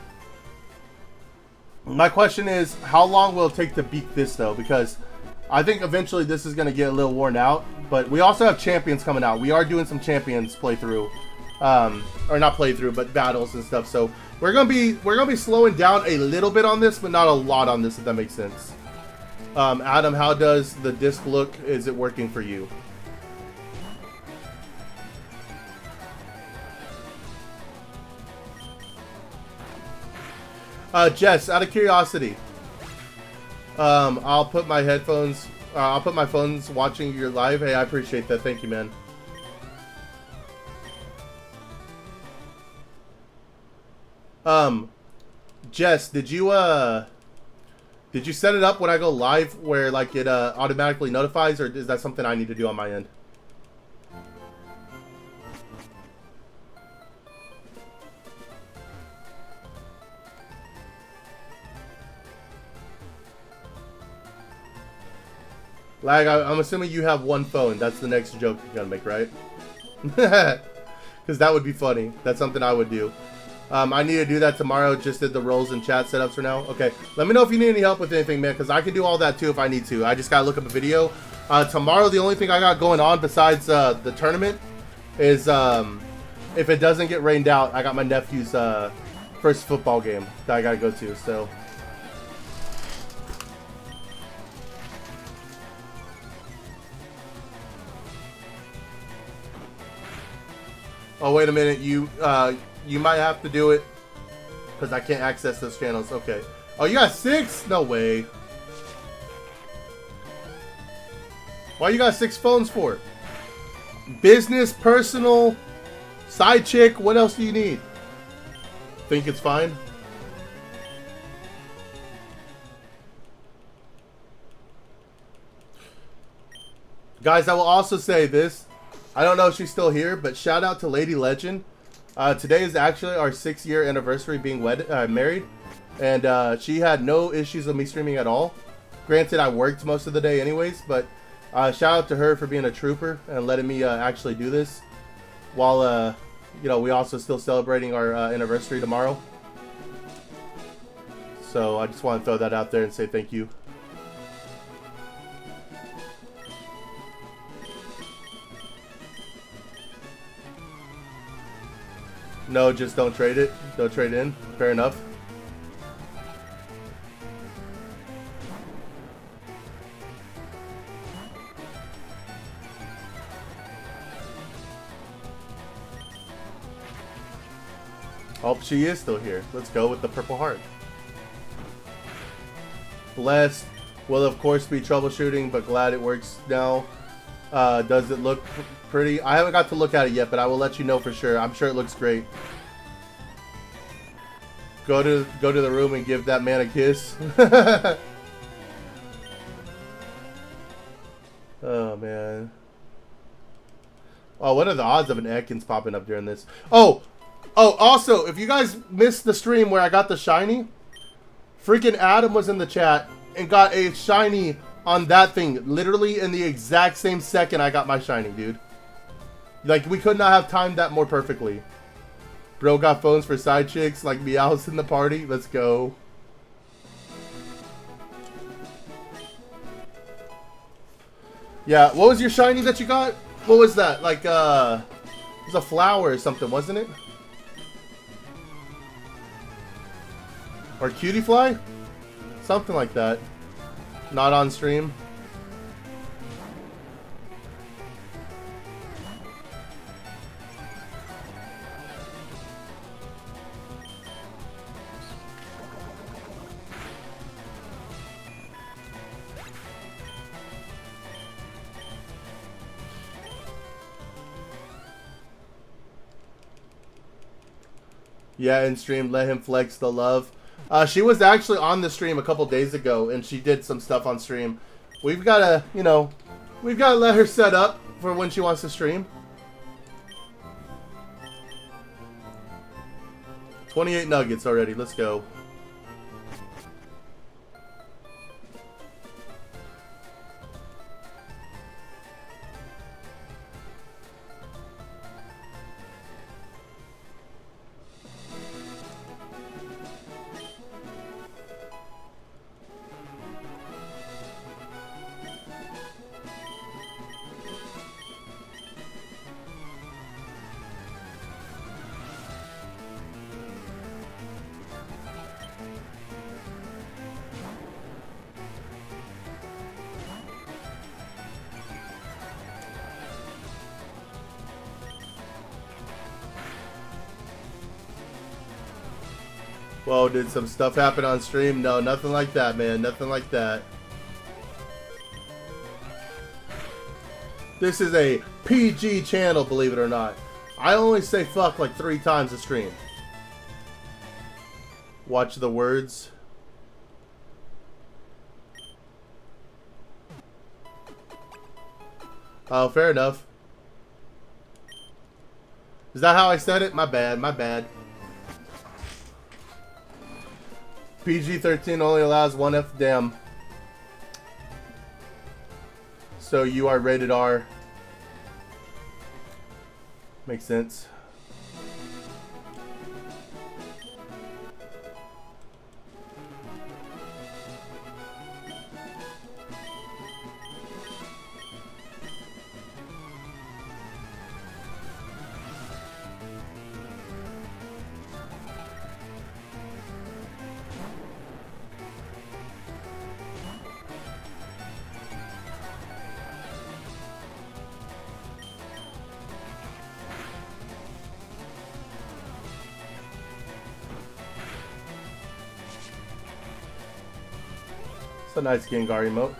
My question is, how long will it take to beat this, though? Because I think eventually this is going to get a little worn out. But we also have champions coming out. We are doing some champions playthrough. Or not playthrough, but battles and stuff. So we're gonna be slowing down a little bit on this, but not a lot on this, if that makes sense. Adam, how does the disc look? Is it working for you? Jess, out of curiosity, I'll put my headphones. I'll put my phones watching your live. Hey, I appreciate that. Thank you, man. Jess, did you set it up when I go live where like it automatically notifies, or is that something I need to do on my end? Lag, I'm assuming you have one phone. That's the next joke you're gonna make, right? Because that would be funny. That's something I would do. I need to do that tomorrow. Just did the roles and chat setups for now. Okay, let me know if you need any help with anything, man, because I can do all that too if I need to. I just gotta look up a video. Tomorrow, the only thing I got going on besides the tournament is if it doesn't get rained out, I got my nephew's first football game that I gotta go to. So. Oh, wait a minute. You might have to do it because I can't access those channels. Okay. Oh, you got 6? No way. Why you got 6 phones for? Business, personal, side chick. What else do you need? Think it's fine? Guys, I will also say this. I don't know if she's still here, but shout out to Lady Legend. Today is actually our 6-year anniversary being married, and she had no issues with me streaming at all. Granted, I worked most of the day anyways, but shout out to her for being a trooper and letting me actually do this while, you know, we also still celebrating our anniversary tomorrow. So I just want to throw that out there and say thank you. No, just don't trade it. Don't trade in. Fair enough. Oh, she is still here. Let's go with the purple heart. Blessed. Will of course be troubleshooting, but glad it works now. Does it look pretty? I haven't got to look at it yet, but I will let you know for sure. I'm sure it looks great. Go to the room and give that man a kiss. Oh man. Oh, what are the odds of an Ekans popping up during this? Oh, also, if you guys missed the stream where I got the shiny, freaking Adam was in the chat and got a shiny on that thing, literally in the exact same second I got my shiny, dude. Like, we could not have timed that more perfectly. Bro got phones for side chicks like Meows in the party. Let's go. Yeah, what was your shiny that you got? What was that? Like, it was a flower or something, wasn't it? Or cutie fly? Something like that. Not on stream. Yeah, in stream, let him flex the love. She was actually on the stream a couple days ago, and she did some stuff on stream. We've got to, you know, we've got to let her set up for when she wants to stream. 28 nuggets already. Let's go. Whoa, did some stuff happen on stream? No, nothing like that, man. Nothing like that. This is a PG channel, believe it or not. I only say fuck like 3 times a stream. Watch the words. Oh, fair enough. Is that how I said it? My bad, my bad. PG-13 only allows 1 F-damn. So you are rated R. Makes sense. It's a nice Gengar emote.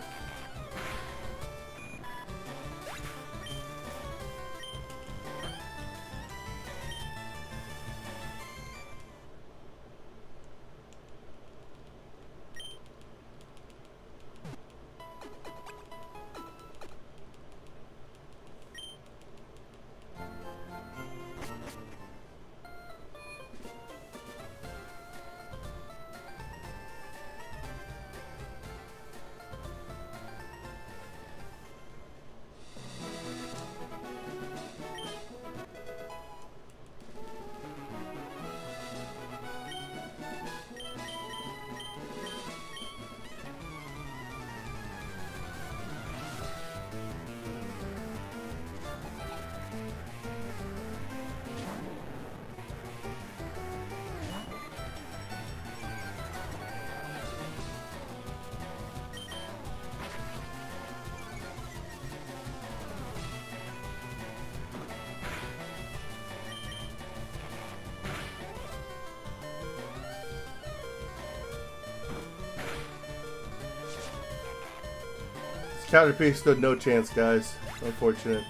Caterpie stood no chance, guys. Unfortunate.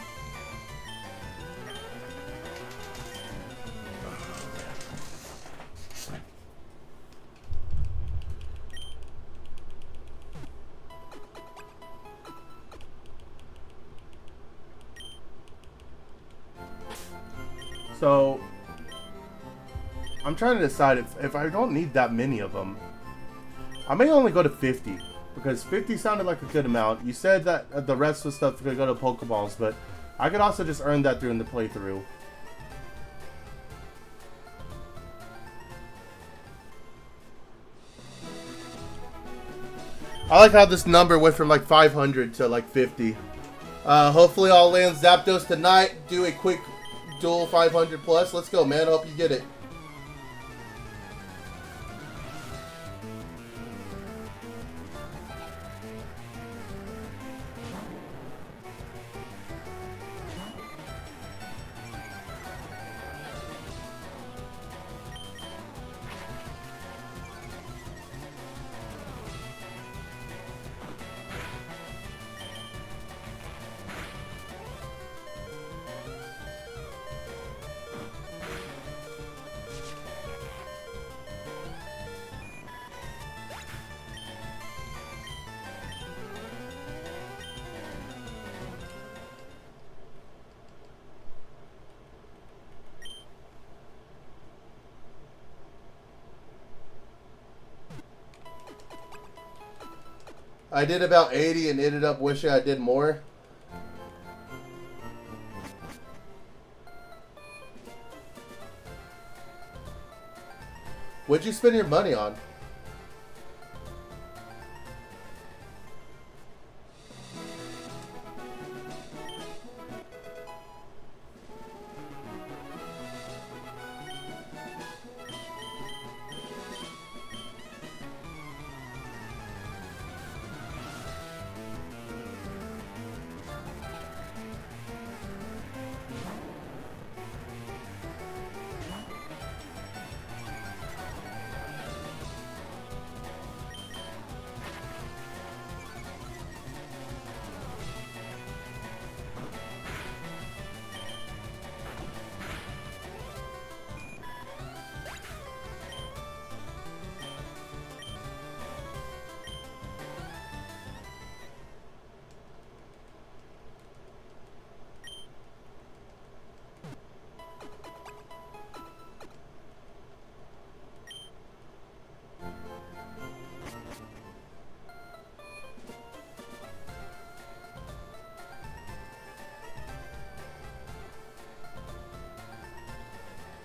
So, I'm trying to decide if I don't need that many of them. I may only go to 50. Because 50 sounded like a good amount. You said that the rest of the stuff could go to Pokeballs, but I could also just earn that during the playthrough. I like how this number went from like 500 to like 50. Hopefully I'll land Zapdos tonight. Do a quick dual 500 plus. Let's go, man. I hope you get it. I did about 80 and ended up wishing I did more. What'd you spend your money on?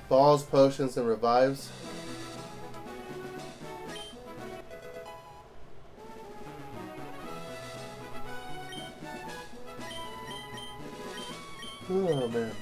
Balls, potions, and revives. Oh, man.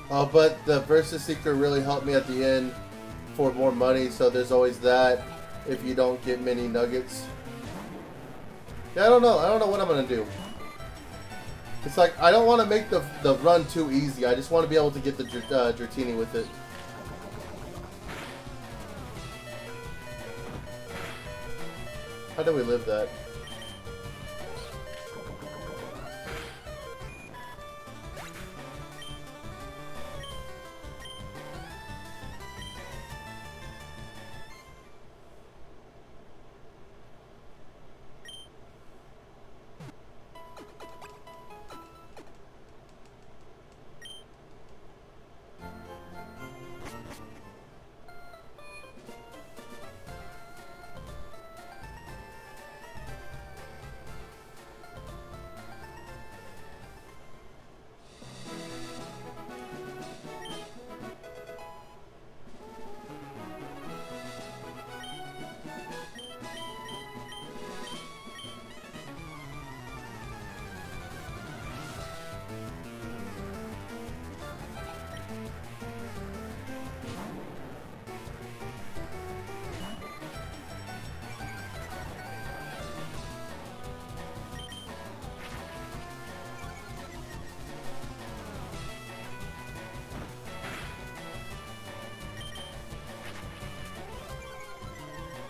Oh, but the Versus Seeker really helped me at the end for more money, so there's always that if you don't get many nuggets. Yeah, I don't know. I don't know what I'm going to do. It's like, I don't want to make the run too easy. I just want to be able to get the Dratini with it. How do we live that?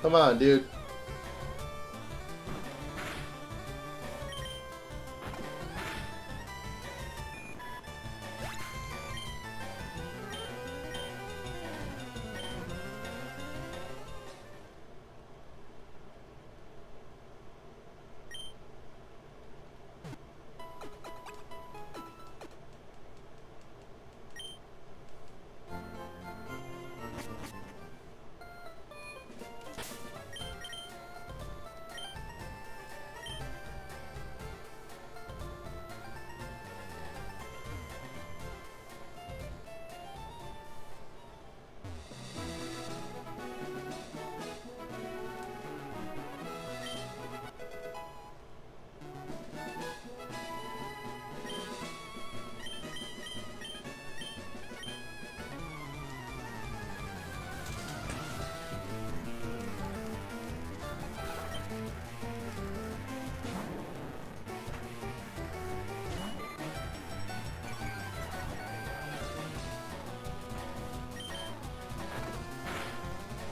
Come on, dude.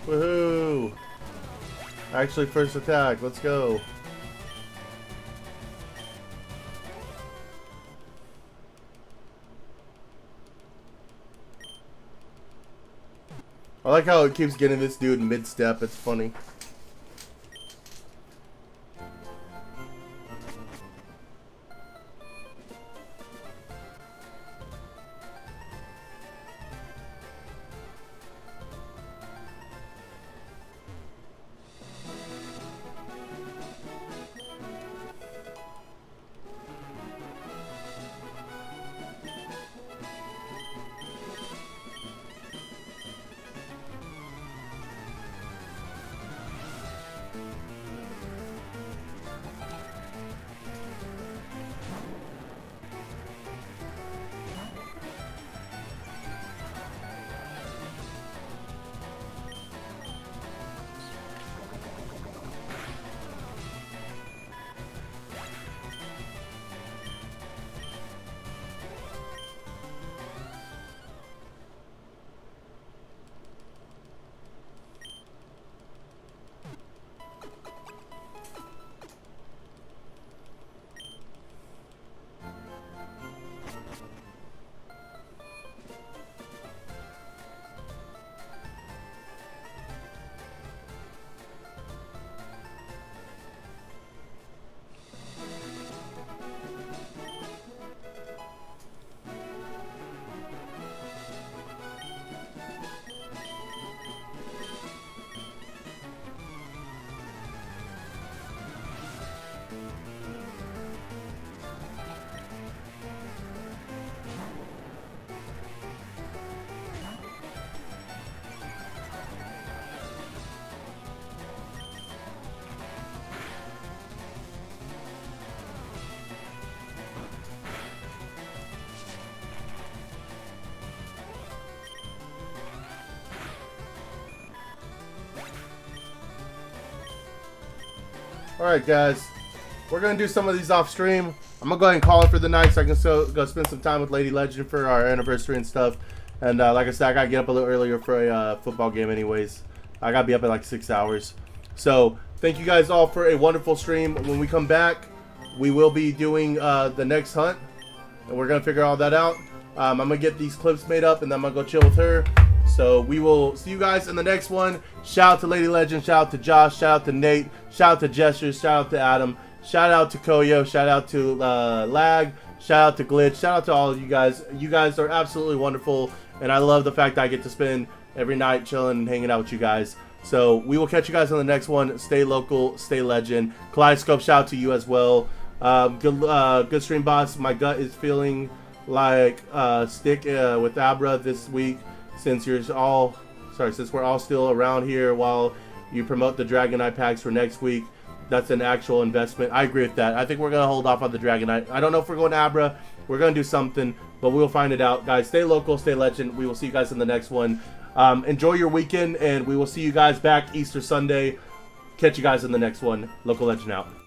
Woohoo! Actually, first attack. Let's go. I like how it keeps getting this dude mid-step. It's funny. Alright guys, we're going to do some of these off stream. I'm going to go ahead and call it for the night so I can go spend some time with Lady Legend for our anniversary and stuff. And like I said, I got to get up a little earlier for a football game anyways. I got to be up in like 6 hours. So thank you guys all for a wonderful stream. When we come back, we will be doing the next hunt. And we're going to figure all that out. I'm going to get these clips made up and then I'm going to go chill with her. So we will see you guys in the next one. Shout out to Lady Legend, shout out to Josh, shout out to Nate, shout out to Gestures, shout out to Adam, shout out to Koyo, shout out to Lag, shout out to Glitch, shout out to all of you guys. You guys are absolutely wonderful, and I love the fact that I get to spend every night chilling and hanging out with you guys. So we will catch you guys on the next one. Stay local, stay legend. Kaleidoscope, shout out to you as well. Good stream, boss. My gut is feeling like stick with Abra this week. Since we're all still around here while you promote the Dragonite packs for next week, that's an actual investment. I agree with that. I think we're going to hold off on the Dragonite. I don't know if we're going to Abra. We're going to do something, but we'll find it out. Guys, stay local, stay legend. We will see you guys in the next one. Enjoy your weekend, and we will see you guys back Easter Sunday. Catch you guys in the next one. Local Legend out.